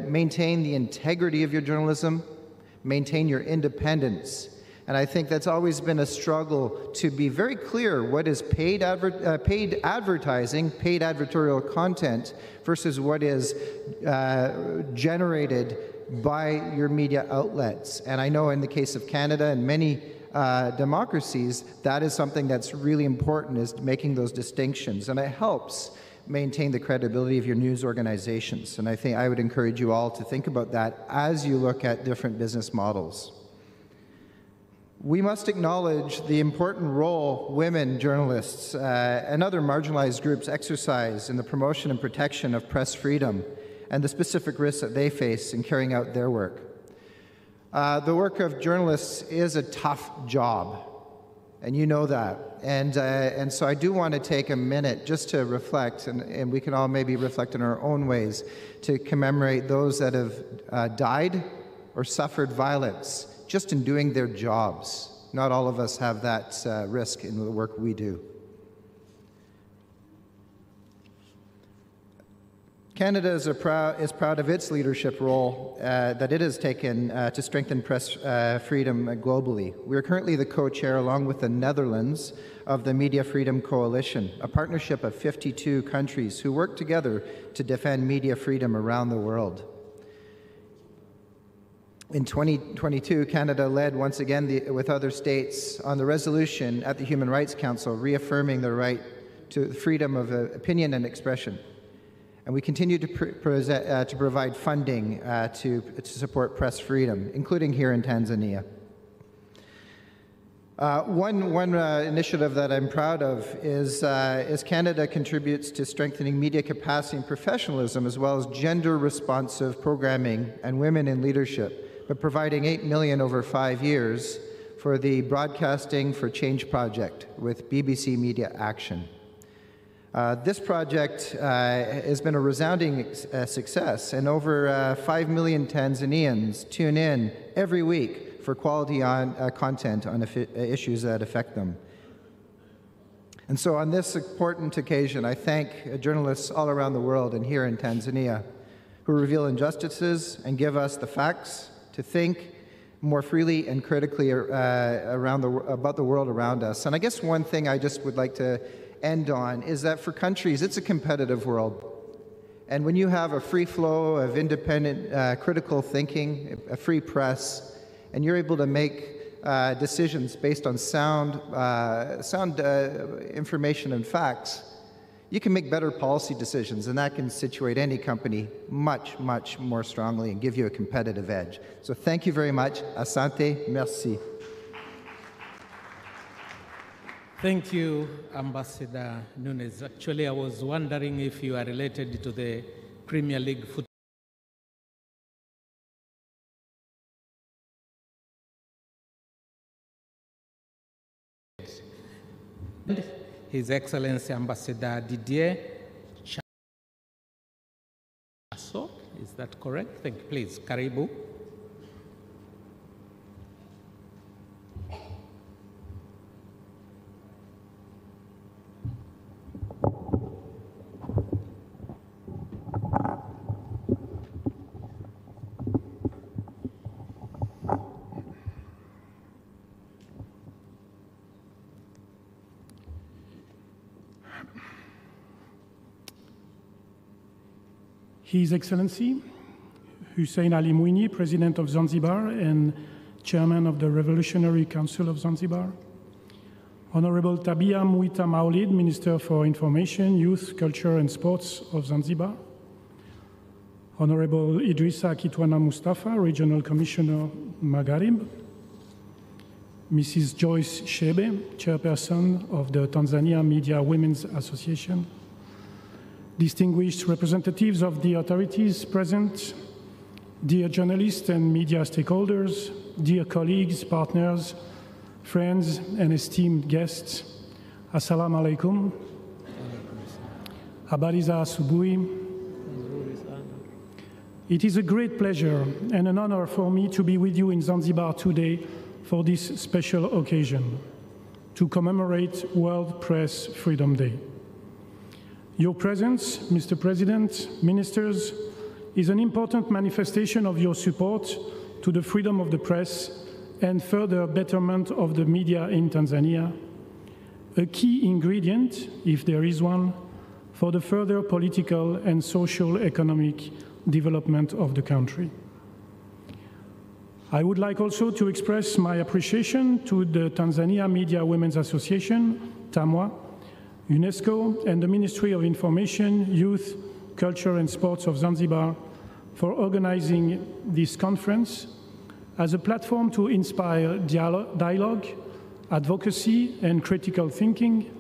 maintain the integrity of your journalism, maintain your independence. And I think that's always been a struggle to be very clear what is paid advertising, paid advertorial content, versus what is generated by your media outlets. And I know in the case of Canada and many democracies, that is something that's really important, is making those distinctions. And it helps maintain the credibility of your news organizations. And I think I would encourage you all to think about that as you look at different business models. We must acknowledge the important role women journalists and other marginalized groups exercise in the promotion and protection of press freedom and the specific risks that they face in carrying out their work. The work of journalists is a tough job, and you know that. And so I do want to take a minute just to reflect, and we can all maybe reflect in our own ways, to commemorate those that have died or suffered violence just in doing their jobs. Not all of us have that risk in the work we do. Canada is proud of its leadership role that it has taken to strengthen press freedom globally. We are currently the co-chair, along with the Netherlands, of the Media Freedom Coalition, a partnership of 52 countries who work together to defend media freedom around the world. In 2022, Canada led once again with other states on the resolution at the Human Rights Council reaffirming the right to freedom of opinion and expression. And we continue to provide funding to support press freedom, including here in Tanzania. One initiative that I'm proud of is Canada contributes to strengthening media capacity and professionalism, as well as gender-responsive programming and women in leadership, by providing $8 million over 5 years for the Broadcasting for Change project with BBC Media Action. This project has been a resounding success, and over 5 million Tanzanians tune in every week for quality content on issues that affect them. And so on this important occasion, I thank journalists all around the world and here in Tanzania who reveal injustices and give us the facts to think more freely and critically about the world around us. And I guess one thing I just would like to end on is that for countries, it's a competitive world. And when you have a free flow of independent critical thinking, a free press, and you're able to make decisions based on sound information and facts, you can make better policy decisions, and that can situate any company much, much more strongly and give you a competitive edge. So thank you very much. Asante, merci. Thank you, Ambassador Nunes. Actually, I was wondering if you are related to the Premier League football. His Excellency Ambassador Didier Chaso, is that correct? Thank you. Please, karibu. His Excellency Hussein Ali Mwinyi, President of Zanzibar and Chairman of the Revolutionary Council of Zanzibar, Honorable Tabia Mwita Maulid, Minister for Information, Youth, Culture and Sports of Zanzibar, Honorable Idrissa Kitwana Mustafa, Regional Commissioner Magharib, Mrs. Joyce Shebe, Chairperson of the Tanzania Media Women's Association, distinguished representatives of the authorities present, dear journalists and media stakeholders, dear colleagues, partners, friends, and esteemed guests, Assalamu alaikum. Habari za asubuhi. It is a great pleasure and an honor for me to be with you in Zanzibar today for this special occasion, to commemorate World Press Freedom Day. Your presence, Mr. President, ministers, is an important manifestation of your support to the freedom of the press and further betterment of the media in Tanzania, a key ingredient, if there is one, for the further political and social-economic development of the country. I would like also to express my appreciation to the Tanzania Media Women's Association, TAMWA, UNESCO, and the Ministry of Information, Youth, Culture and Sports of Zanzibar for organizing this conference as a platform to inspire dialogue, advocacy, and critical thinking,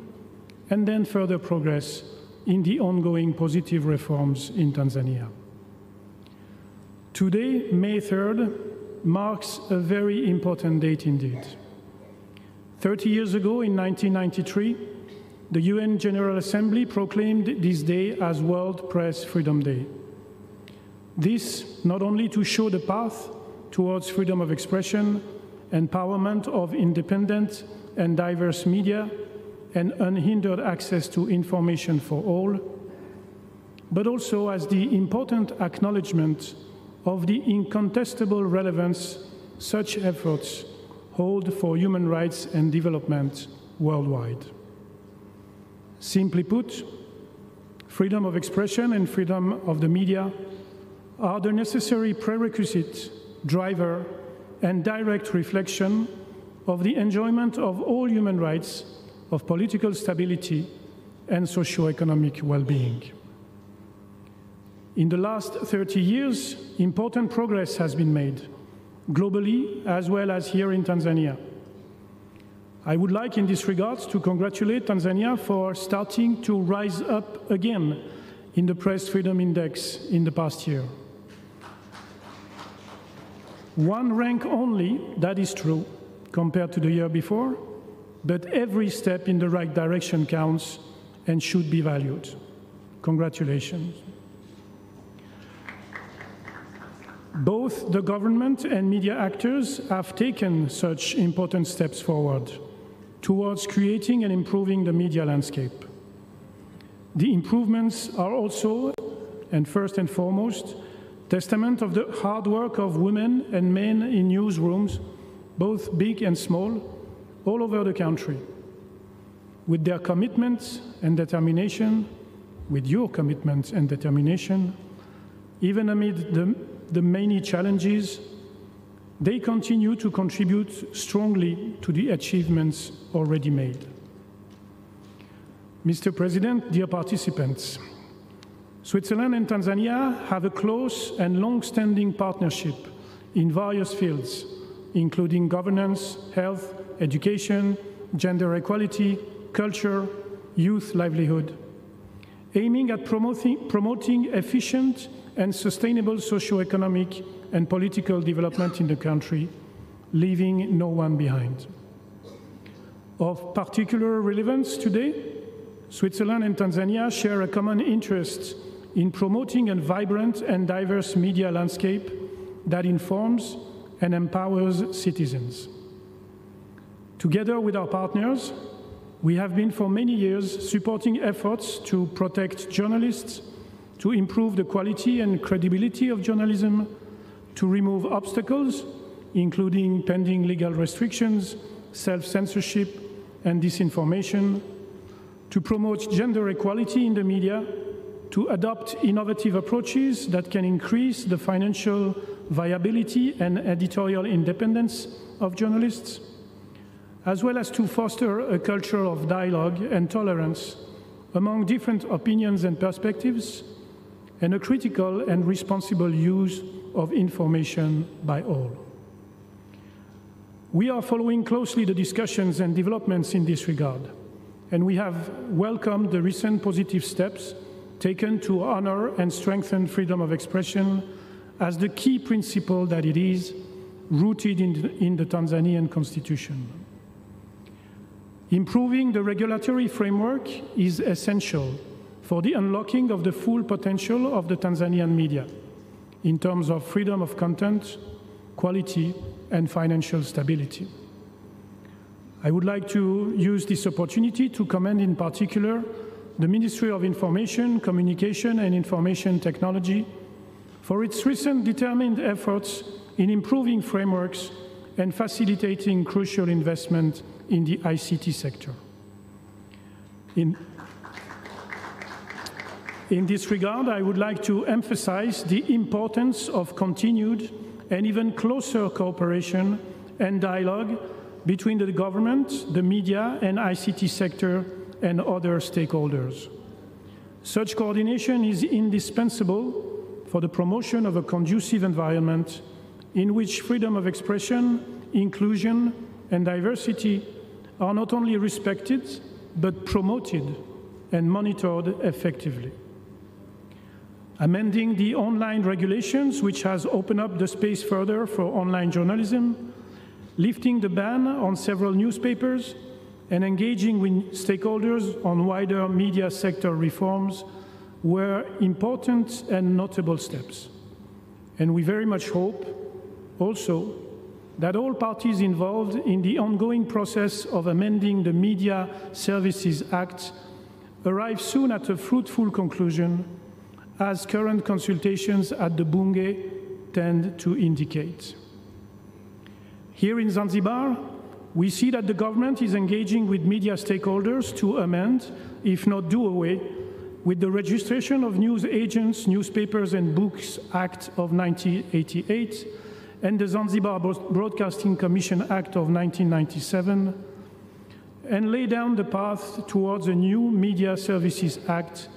and then further progress in the ongoing positive reforms in Tanzania. Today, May 3rd, marks a very important date indeed. 30 years ago, in 1993, the UN General Assembly proclaimed this day as World Press Freedom Day. This not only to show the path towards freedom of expression, empowerment of independent and diverse media, and unhindered access to information for all, but also as the important acknowledgement of the incontestable relevance such efforts hold for human rights and development worldwide. Simply put, freedom of expression and freedom of the media are the necessary prerequisite, driver, and direct reflection of the enjoyment of all human rights, of political stability, and socio-economic well-being. In the last 30 years, important progress has been made, globally as well as here in Tanzania. I would like in this regard to congratulate Tanzania for starting to rise up again in the Press Freedom Index in the past year. One rank only, that is true, compared to the year before, but every step in the right direction counts and should be valued. Congratulations. Both the government and media actors have taken such important steps forward towards creating and improving the media landscape. The improvements are also, and first and foremost, testament of the hard work of women and men in newsrooms, both big and small, all over the country. With their commitment and determination, with your commitment and determination, even amid the many challenges, they continue to contribute strongly to the achievements already made. Mr. President, dear participants, Switzerland and Tanzania have a close and long-standing partnership in various fields, including governance, health, education, gender equality, culture, youth livelihood, aiming at promoting efficient and sustainable socio-economic and political development in the country, leaving no one behind. Of particular relevance today, Switzerland and Tanzania share a common interest in promoting a vibrant and diverse media landscape that informs and empowers citizens. Together with our partners, we have been for many years supporting efforts to protect journalists, to improve the quality and credibility of journalism, to remove obstacles, including pending legal restrictions, self-censorship, and disinformation, to promote gender equality in the media, to adopt innovative approaches that can increase the financial viability and editorial independence of journalists, as well as to foster a culture of dialogue and tolerance among different opinions and perspectives, and a critical and responsible use of information by all. We are following closely the discussions and developments in this regard, and we have welcomed the recent positive steps taken to honor and strengthen freedom of expression as the key principle that it is, rooted in the Tanzanian constitution. Improving the regulatory framework is essential for the unlocking of the full potential of the Tanzanian media in terms of freedom of content, quality, and financial stability. I would like to use this opportunity to commend in particular the Ministry of Information, Communication and Information Technology for its recent determined efforts in improving frameworks and facilitating crucial investment in the ICT sector. In this regard, I would like to emphasize the importance of continued and even closer cooperation and dialogue between the government, the media, and ICT sector and other stakeholders. Such coordination is indispensable for the promotion of a conducive environment in which freedom of expression, inclusion, and diversity are not only respected, but promoted and monitored effectively. Amending the online regulations, which has opened up the space further for online journalism, lifting the ban on several newspapers, and engaging with stakeholders on wider media sector reforms were important and notable steps. And we very much hope also that all parties involved in the ongoing process of amending the Media Services Act arrive soon at a fruitful conclusion, as current consultations at the Bunge tend to indicate. Here in Zanzibar, we see that the government is engaging with media stakeholders to amend, if not do away, with the Registration of News Agents, Newspapers and Books Act of 1988 and the Zanzibar Broadcasting Commission Act of 1997, and lay down the path towards a new Media Services Act,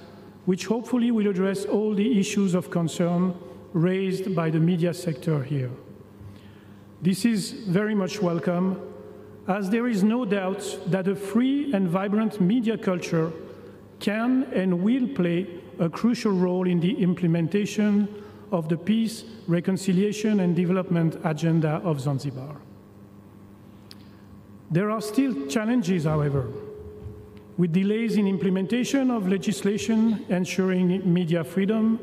which hopefully will address all the issues of concern raised by the media sector here. This is very much welcome, as there is no doubt that a free and vibrant media culture can and will play a crucial role in the implementation of the peace, reconciliation, and development agenda of Zanzibar. There are still challenges, however, with delays in implementation of legislation ensuring media freedom,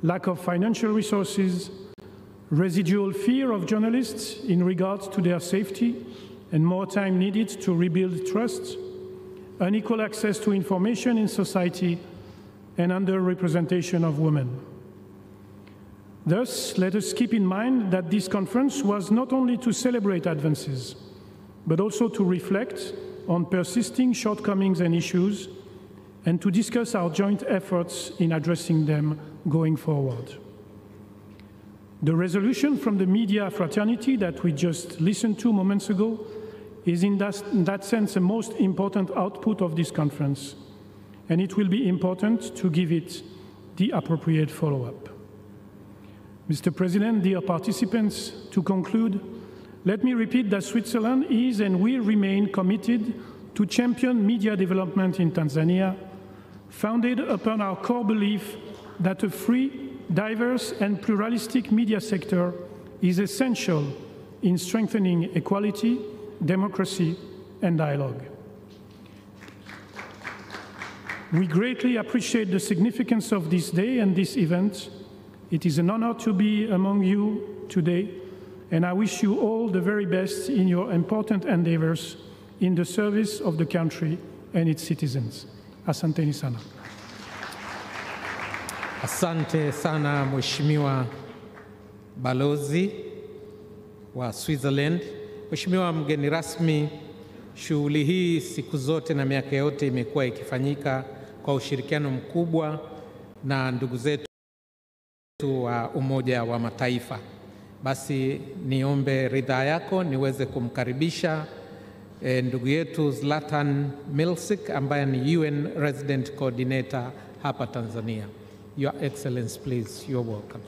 lack of financial resources, residual fear of journalists in regards to their safety, and more time needed to rebuild trust, unequal access to information in society, and underrepresentation of women. Thus, let us keep in mind that this conference was not only to celebrate advances, but also to reflect on persisting shortcomings and issues, and to discuss our joint efforts in addressing them going forward. The resolution from the media fraternity that we just listened to moments ago is in that sense a most important output of this conference, and it will be important to give it the appropriate follow-up. Mr. President, dear participants, to conclude, let me repeat that Switzerland is and will remain committed to champion media development in Tanzania, founded upon our core belief that a free, diverse, and pluralistic media sector is essential in strengthening equality, democracy, and dialogue. We greatly appreciate the significance of this day and this event. It is an honor to be among you today, and I wish you all the very best in your important endeavors in the service of the country and its citizens. Asanteni sana. Asante sana Mheshimiwa Balozi wa Switzerland. Mheshimiwa mgeni rasmi, shughuli hii siku zote na miaka yote imekuwa ikifanyika kwa ushirikiano mkubwa na ndugu zetu wa Umoja wa Mataifa. Basi niombe ridhaa yako niweze kumkaribisha ndugu yetu Zlatan Milsik ambaye ni UN Resident Coordinator hapa Tanzania. Your Excellency, please, you're welcome.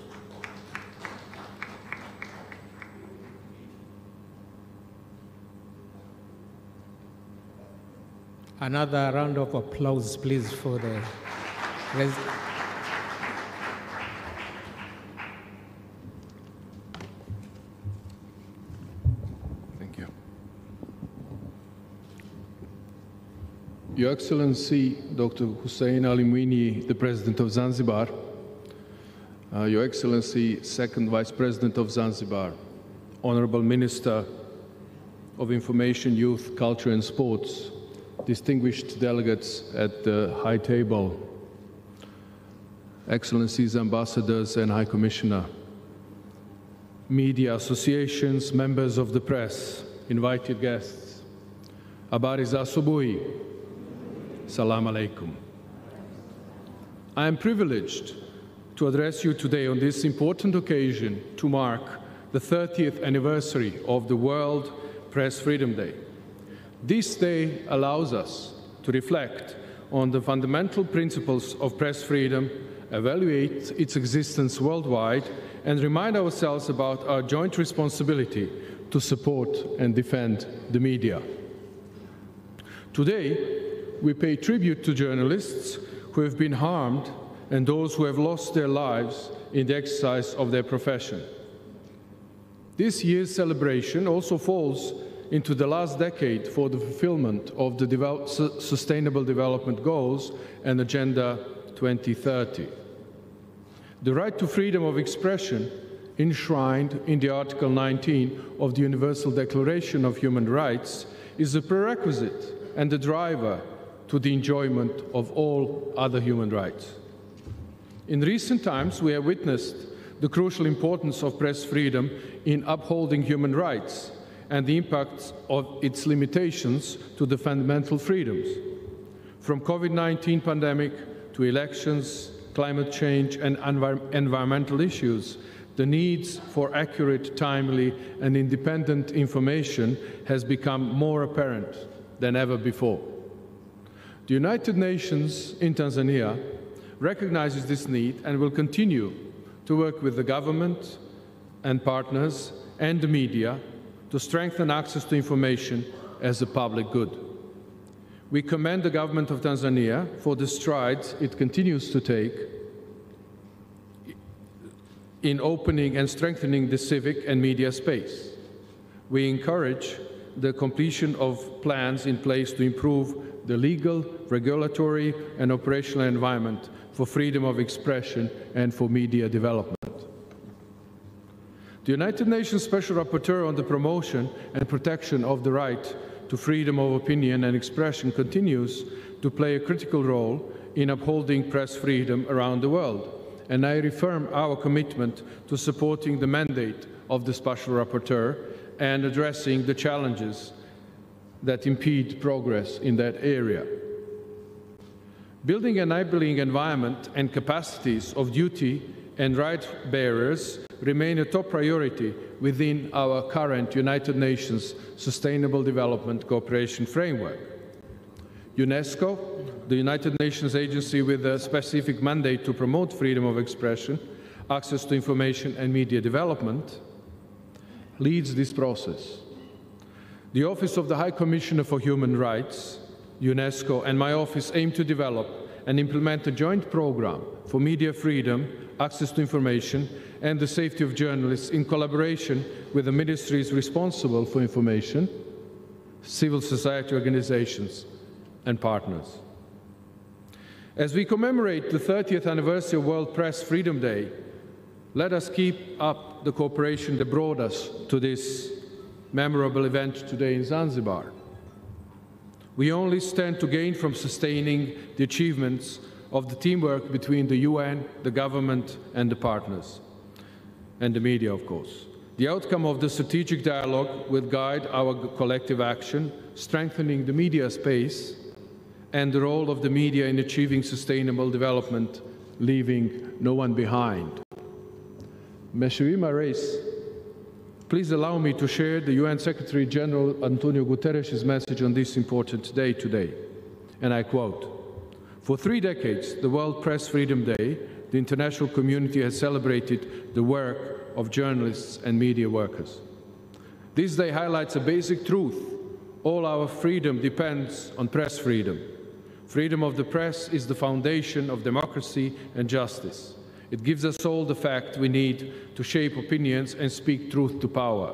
Another round of applause, please, for the Thank you. Your Excellency, Dr. Hussein Ali Mwinyi, the President of Zanzibar, Your Excellency, Second Vice President of Zanzibar, Honorable Minister of Information, Youth, Culture and Sports, distinguished delegates at the high table, Excellencies, Ambassadors and High Commissioner, media associations, members of the press, invited guests, habari za asubuhi, salam alaikum. I am privileged to address you today on this important occasion to mark the 30th anniversary of the World Press Freedom Day. This day allows us to reflect on the fundamental principles of press freedom, evaluate its existence worldwide, and remind ourselves about our joint responsibility to support and defend the media. Today, we pay tribute to journalists who have been harmed and those who have lost their lives in the exercise of their profession. This year's celebration also falls into the last decade for the fulfillment of the Sustainable Development Goals and Agenda 2030. The right to freedom of expression, enshrined in the Article 19 of the Universal Declaration of Human Rights, is a prerequisite and a driver to the enjoyment of all other human rights. In recent times, we have witnessed the crucial importance of press freedom in upholding human rights and the impacts of its limitations to the fundamental freedoms. From COVID-19 pandemic to elections, climate change and environmental issues, the needs for accurate, timely and independent information has become more apparent than ever before. The United Nations in Tanzania recognizes this need and will continue to work with the government and partners and the media to strengthen access to information as a public good. We commend the government of Tanzania for the strides it continues to take in opening and strengthening the civic and media space. We encourage the completion of plans in place to improve the legal, regulatory, and operational environment for freedom of expression and for media development. The United Nations Special Rapporteur on the promotion and protection of the right to freedom of opinion and expression continues to play a critical role in upholding press freedom around the world, and I reaffirm our commitment to supporting the mandate of the Special Rapporteur and addressing the challenges that impede progress in that area. Building an enabling environment and capacities of duty and right bearers remain a top priority within our current United Nations Sustainable Development Cooperation Framework. UNESCO, the United Nations agency with a specific mandate to promote freedom of expression, access to information and media development, leads this process. The Office of the High Commissioner for Human Rights, UNESCO, and my office aim to develop and implement a joint program for media freedom, access to information, and the safety of journalists in collaboration with the ministries responsible for information, civil society organizations, and partners. As we commemorate the 30th anniversary of World Press Freedom Day, let us keep up the cooperation that brought us to this memorable event today in Zanzibar. We only stand to gain from sustaining the achievements of the teamwork between the UN, the government, and the partners, and the media, of course. The outcome of the strategic dialogue will guide our collective action, strengthening the media space and the role of the media in achieving sustainable development leaving no one behind. Mheshimiwa Rais, please allow me to share the UN Secretary General Antonio Guterres' message on this important day today. And I quote, "For 3 decades, the World Press Freedom Day, the international community has celebrated the work of journalists and media workers. This day highlights a basic truth. All our freedom depends on press freedom. Freedom of the press is the foundation of democracy and justice. It gives us all the fact we need to shape opinions and speak truth to power.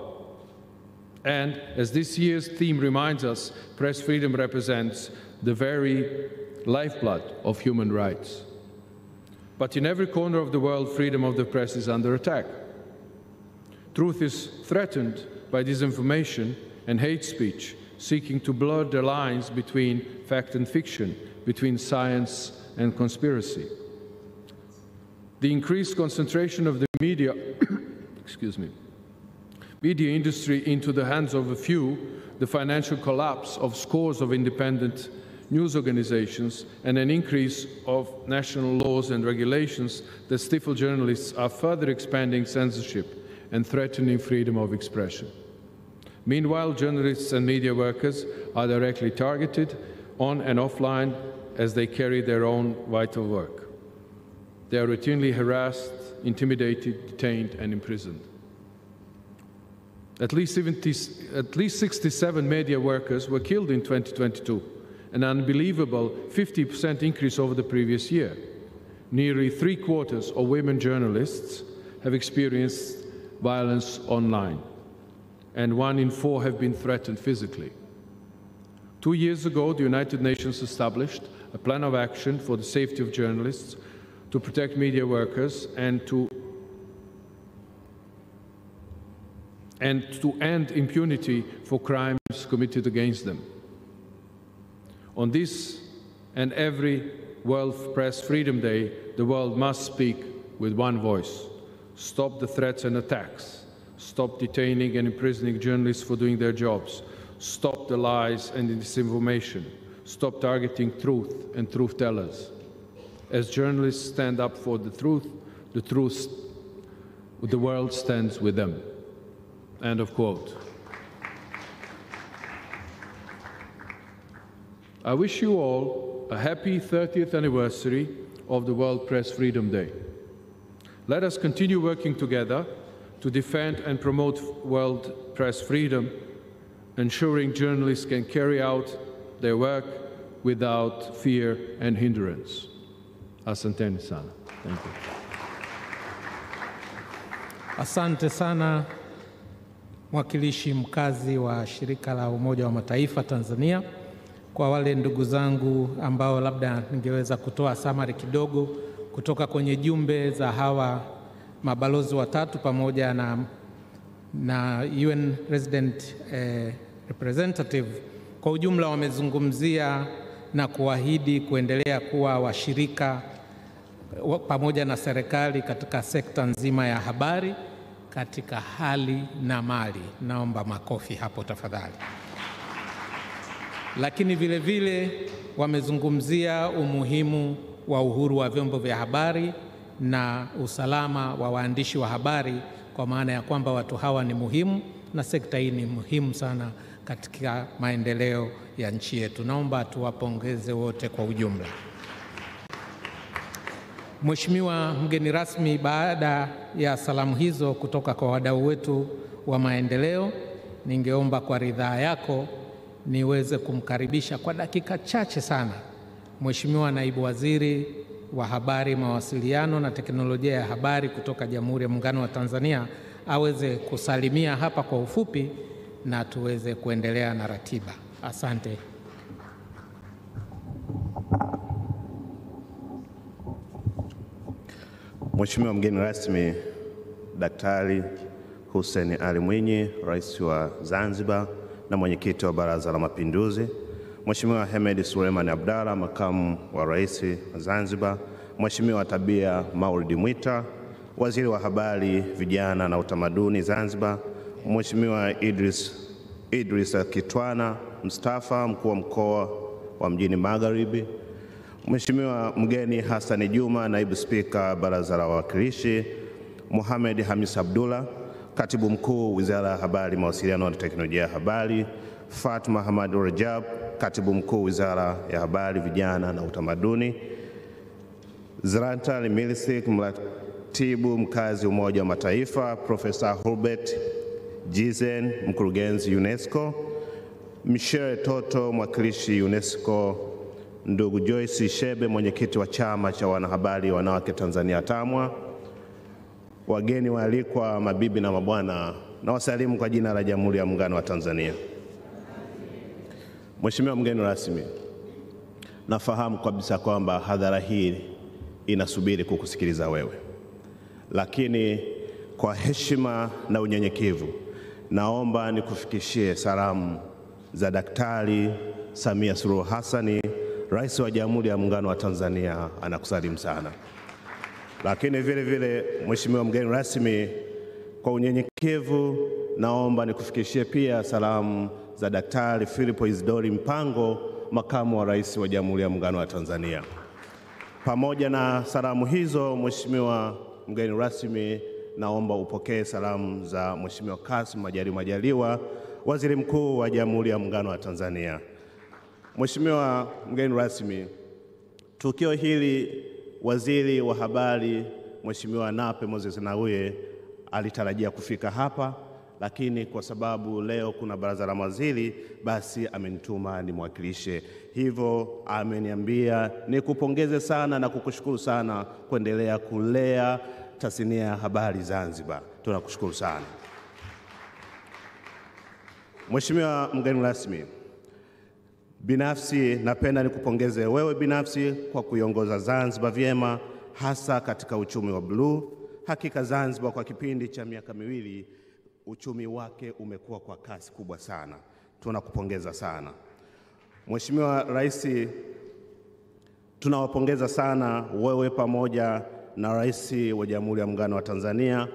And as this year's theme reminds us, press freedom represents the very lifeblood of human rights. But in every corner of the world, freedom of the press is under attack. Truth is threatened by disinformation and hate speech, seeking to blur the lines between fact and fiction, between science and conspiracy. The increased concentration of the media media industry into the hands of a few, the financial collapse of scores of independent news organizations, and an increase of national laws and regulations that stifle journalists are further expanding censorship and threatening freedom of expression. Meanwhile, journalists and media workers are directly targeted on and offline as they carry their own vital work. They are routinely harassed, intimidated, detained, and imprisoned. At least 67 media workers were killed in 2022, an unbelievable 50% increase over the previous year. Nearly 3/4 of women journalists have experienced violence online, and 1 in 4 have been threatened physically. 2 years ago, the United Nations established a plan of action for the safety of journalists to protect media workers and to end impunity for crimes committed against them. On this and every World Press Freedom Day, the world must speak with one voice. Stop the threats and attacks. Stop detaining and imprisoning journalists for doing their jobs. Stop the lies and the disinformation. Stop targeting truth and truth tellers. As journalists stand up for the truth, the world stands with them." End of quote. I wish you all a happy 30th anniversary of the World Press Freedom Day. Let us continue working together to defend and promote world press freedom, ensuring journalists can carry out their work without fear and hindrance. Asanteni sana. Thank you. Asante sana mwakilishi mkazi wa shirika la Umoja wa Mataifa Tanzania. Kwa wale ndugu zangu ambao labda ningeweza kutoa summary kidogo kutoka kwenye jumbe za hawa mabalozi watatu pamoja na UN Resident Representative, kwa ujumla wamezungumzia na kuahidi kuendelea kuwa washirika pamoja na serikali katika sekta nzima ya habari katika hali na mali. Naomba makofi hapo tafadhali. Lakini vile vile wamezungumzia umuhimu wa uhuru wa vyombo vya habari na usalama wa waandishi wa habari, kwa maana ya kwamba watu hawa ni muhimu na sekta hii ni muhimu sana katika maendeleo ya nchi yetu. Naomba tuwapongeze wote kwa ujumla. Mheshimiwa mgeni rasmi, baada ya salamu hizo kutoka kwa wadau wetu wa maendeleo, ningeomba kwa ridhaa yako niweze kumkaribisha kwa dakika chache sana Mheshimiwa Naibu Waziri wa Habari, Mawasiliano na Teknolojia ya Habari kutoka Jamhuri ya Muungano wa Tanzania aweze kusalimia hapa kwa ufupi na tuweze kuendelea na ratiba. Asante. Mheshimiwa mgeni rasmi Daktari Hussein Ali Mwinyi, Rais wa Zanzibar na Mwenyekiti wa Baraza la Mapinduzi, Mheshimiwa Hemed Suleiman Abdalla, Makamu wa Rais wa Zanzibar, Mheshimiwa Tabia Maulid Mwita, Waziri wa Habari, Vijana na Utamaduni Zanzibar, Mheshimiwa Idris Kitwana Mustafa, Mkuu wa Mkoa wa Mjini Magharibi, Mheshimiwa mgeni Hassan Juma, naibu spika Baraza la Wawakilishi, Mohamed Hamis Abdullah, katibu mkuu Wizara ya Habari, Mawasiliano na Teknolojia ya Habari, Fatma Hamad Rajab, katibu mkuu Wizara ya Habari, Vijana na Utamaduni, Zlatan Milisik, mratibu mkazi Umoja wa Mataifa, Profesa Hubert Gizen, mkurugenzi UNESCO, Michelle Toto, mwakilishi UNESCO, ndugu Joyce Shebe, mwenyekiti wa chama cha wanahabari wanawake Tanzania TAMWA, wageni waalikwa, mabibi na mabwana, na wasalimu kwa jina la Jamhuri ya Muungano wa Tanzania. Mheshimiwa mgeni rasmi, nafahamu kabisa kwamba hadhara hii inasubiri kukusikiliza wewe, lakini kwa heshima na unyenyekevu naomba nikufikishie salamu za Daktari Samia Suluhu Hassan, Rais wa Jamhuri ya Muungano wa Tanzania. Anakusalimu sana. Lakini vile vile, Mheshimiwa mgeni rasmi, kwa unyenyekevu naomba nikufikishie pia salamu za Daktari Philip Isidori Mpango, Makamu wa Rais wa Jamhuri ya Muungano wa Tanzania. Pamoja na salamu hizo, Mheshimiwa mgeni rasmi, naomba upokee salamu za Mheshimiwa Kassim Majaliwa, Waziri Mkuu wa Jamhuri ya Muungano wa Tanzania. Mheshimiwa mgeni rasmi, tukio hili Waziri wa Habari Mheshimiwa Nape Moses Nnauye alitarajia kufika hapa, lakini kwa sababu leo kuna baraza la mawaziri, basi amenituma nimwakilishe. Hivyo ameniambia nikupongeze sana na kukushukuru sana kuendelea kulea tasnia ya habari Zanzibar. Tunakushukuru sana. Mheshimiwa mgeni rasmi, binafsi napenda nikupongeze wewe binafsi kwa kuiongoza Zanzibar vyema, hasa katika uchumi wa bluu. Hakika Zanzibar kwa kipindi cha miaka miwili uchumi wake umekuwa kwa kasi kubwa sana. Tunakupongeza sana. Mheshimiwa Rais, tunawapongeza sana wewe pamoja na Rais wa Jamhuri ya Muungano wa Tanzania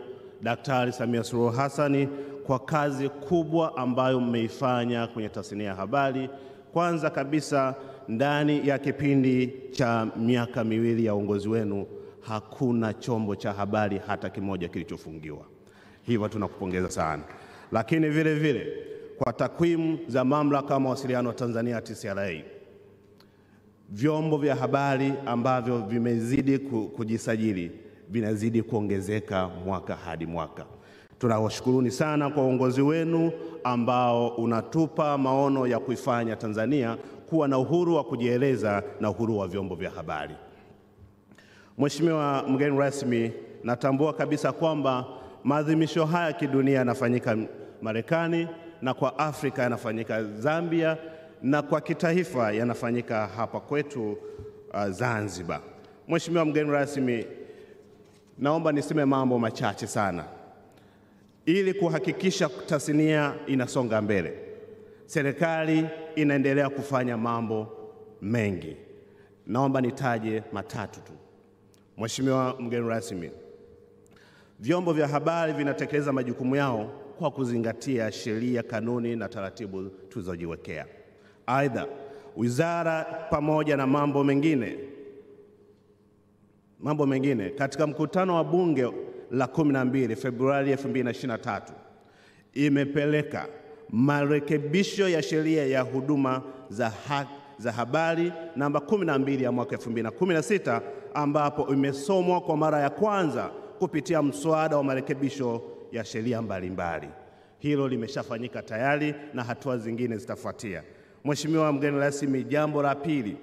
Daktari Samia Suluhu Hassan kwa kazi kubwa ambayo mmeifanya kwenye tasnia ya habari. Kwanza kabisa, ndani ya kipindi cha miaka miwili ya uongozi wenu hakuna chombo cha habari hata kimoja kilichofungiwa. Hivyo tunakupongeza sana. Lakini vile vile, kwa takwimu za Mamlaka ya Mawasiliano Tanzania TCRA, vyombo vya habari ambavyo vimezidi kujisajili vinazidi kuongezeka mwaka hadi mwaka. Tunawashukuruni sana kwa uongozi wenu ambao unatupa maono ya kuifanya Tanzania kuwa na uhuru wa kujieleza na uhuru wa vyombo vya habari. Mheshimiwa mgeni rasmi, natambua kabisa kwamba maadhimisho haya kidunia yanafanyika Marekani, na kwa Afrika yanafanyika Zambia, na kwa kitaifa yanafanyika hapa kwetu Zanzibar. Mheshimiwa mgeni rasmi, naomba niseme mambo machache sana ili kuhakikisha tasnia inasonga mbele. Serikali inaendelea kufanya mambo mengi. Naomba nitaje matatu tu. Mheshimiwa mgeni rasmi, vyombo vya habari vinatekeleza majukumu yao kwa kuzingatia sheria, kanuni na taratibu tulizojiwekea. Aidha, wizara pamoja na mambo mengine katika mkutano wa Bunge la 12 Februari 2023 imepeleka marekebisho ya sheria ya huduma za habari namba 12 ya mwaka 2016 ambapo imesomwa kwa mara ya kwanza kupitia mswada wa marekebisho ya sheria mbalimbali. Hilo limeshafanyika tayari na hatua zingine zitafuatia. Mheshimiwa mgeni rasmi, jambo la pili,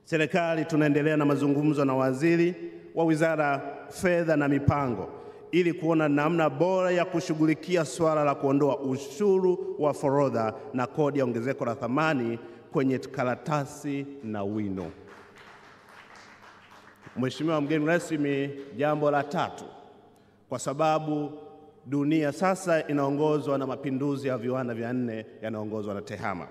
serikali tunaendelea na mazungumzo na waziri wa Wizara Fedha na Mipango ili kuona namna bora ya kushughulikia swala la kuondoa ushuru wa forodha na kodi ya ongezeko la thamani kwenye karatasi na wino. Mheshimiwa mgeni rasmi, jambo la tatu, kwa sababu dunia sasa inaongozwa na mapinduzi ya viwanda vya nne yanaongozwa na TEHAMA,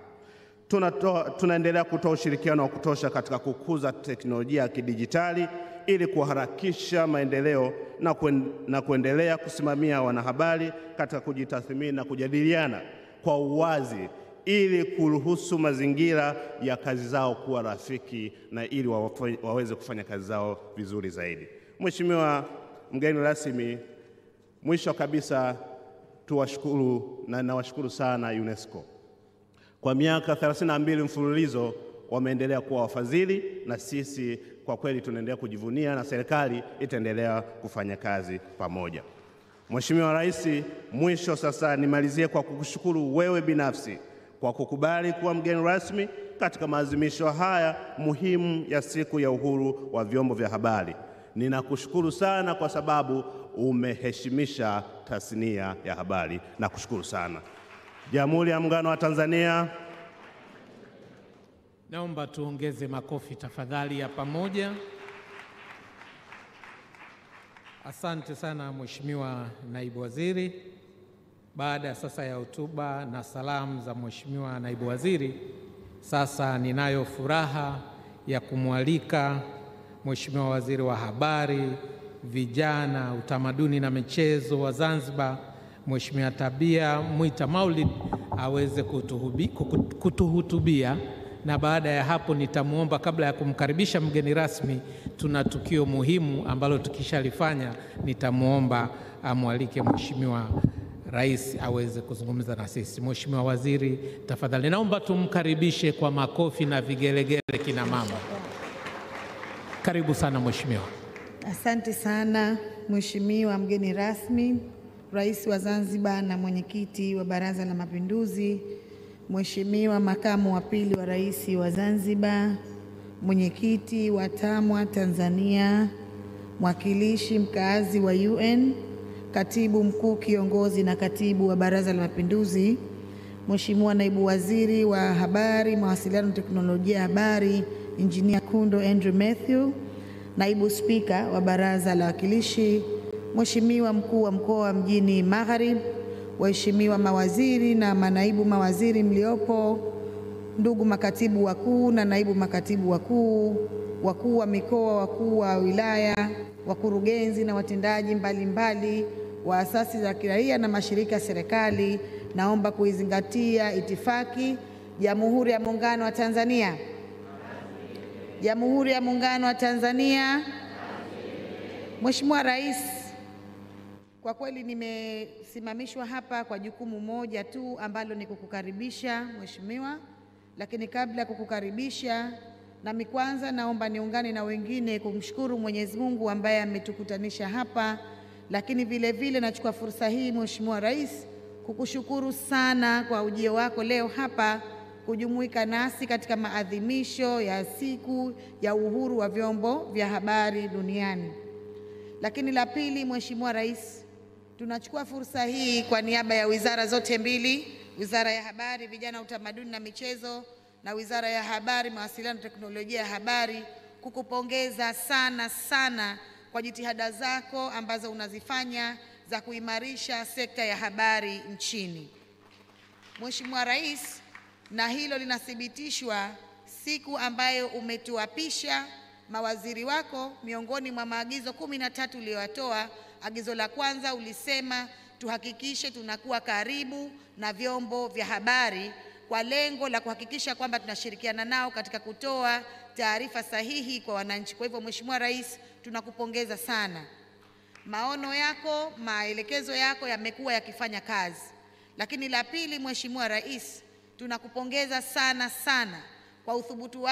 tunaendelea kutoa ushirikiano wa kutosha katika kukuza teknolojia ya kidijitali ili kuharakisha maendeleo na kuendelea kusimamia wanahabari katika kujitathmini na kujadiliana kwa uwazi ili kuruhusu mazingira ya kazi zao kuwa rafiki na ili waweze kufanya kazi zao vizuri zaidi. Mheshimiwa mgeni rasmi, mwisho kabisa tuwashukuru na nawashukuru sana UNESCO. Kwa miaka 32 mfululizo wameendelea kuwa wafadhili, na sisi kwa kweli tunaendelea kujivunia, na serikali itaendelea kufanya kazi pamoja. Mheshimiwa Rais, mwisho sasa nimalizie kwa kukushukuru wewe binafsi kwa kukubali kuwa mgeni rasmi katika maadhimisho haya muhimu ya siku ya uhuru wa vyombo vya habari. Ninakushukuru sana kwa sababu umeheshimisha tasnia ya habari. Nakushukuru sana. Jamhuri ya Muungano wa Tanzania. Naomba tuongeze makofi tafadhali ya pamoja. Asante sana Mheshimiwa Naibu Waziri. Baada sasa ya hotuba na salamu za Mheshimiwa Naibu Waziri, sasa ninayo furaha ya kumwalika Mheshimiwa Waziri wa Habari, Vijana, Utamaduni na Michezo wa Zanzibar, Mheshimiwa Tabia Mwita Maulid aweze kutuhutubia, na baada ya hapo nitamuomba, kabla ya kumkaribisha mgeni rasmi, tuna tukio muhimu ambalo tukishalifanya nitamuomba amwalike Mheshimiwa Rais aweze kuzungumza na sisi. Mheshimiwa Waziri, tafadhali naomba tumkaribishe kwa makofi na vigelegele kina mama. Karibu sana Mheshimiwa. Asante sana Mheshimiwa mgeni rasmi, Rais wa Zanzibar na mwenyekiti wa Baraza la Mapinduzi, Mheshimiwa makamu wa pili wa Rais wa Zanzibar, mwenyekiti wa TAMWA Tanzania, mwakilishi mkaazi wa UN, katibu mkuu kiongozi na katibu wa Baraza la Mapinduzi, Mheshimiwa naibu waziri wa Habari, Mawasiliano na Teknolojia ya Habari, Injinia Kundo Andrew Mathew, naibu spika wa Baraza la Wawakilishi, Mheshimiwa mkuu wa mkoa wa Mjini Magharibi, waheshimiwa mawaziri na manaibu mawaziri mliopo, ndugu makatibu wakuu na naibu makatibu wakuu, wakuu wa mikoa, wakuu wa wilaya, wakurugenzi na watendaji mbalimbali wa asasi za kiraia na mashirika ya serikali, naomba kuizingatia itifaki. Jamhuri ya Muungano wa Tanzania. Jamhuri ya Muungano wa Tanzania. Mheshimiwa Rais, kwa kweli nimesimamishwa hapa kwa jukumu moja tu ambalo ni kukukaribisha Mheshimiwa, lakini kabla ya kukukaribisha, nami kwanza naomba niungane na wengine kumshukuru Mwenyezi Mungu ambaye ametukutanisha hapa, lakini vile vile nachukua fursa hii Mheshimiwa Rais kukushukuru sana kwa ujio wako leo hapa kujumuika nasi katika maadhimisho ya siku ya uhuru wa vyombo vya habari duniani. Lakini la pili, Mheshimiwa Rais, tunachukua fursa hii kwa niaba ya wizara zote mbili, Wizara ya Habari, Vijana, Utamaduni na Michezo na Wizara ya Habari, Mawasiliano na Teknolojia ya Habari, kukupongeza sana sana kwa jitihada zako ambazo unazifanya za kuimarisha sekta ya habari nchini. Mheshimiwa Rais, na hilo linathibitishwa siku ambayo umetuapisha mawaziri wako. Miongoni mwa maagizo 13 uliyotoa, agizo la kwanza ulisema tuhakikishe tunakuwa karibu na vyombo vya habari kwa lengo la kuhakikisha kwamba tunashirikiana nao katika kutoa taarifa sahihi kwa wananchi. Kwa hivyo Mheshimiwa Rais, tunakupongeza sana. Maono yako, maelekezo yako yamekuwa yakifanya kazi. Lakini la pili, Mheshimiwa Rais, tunakupongeza sana sana kwa uthubutu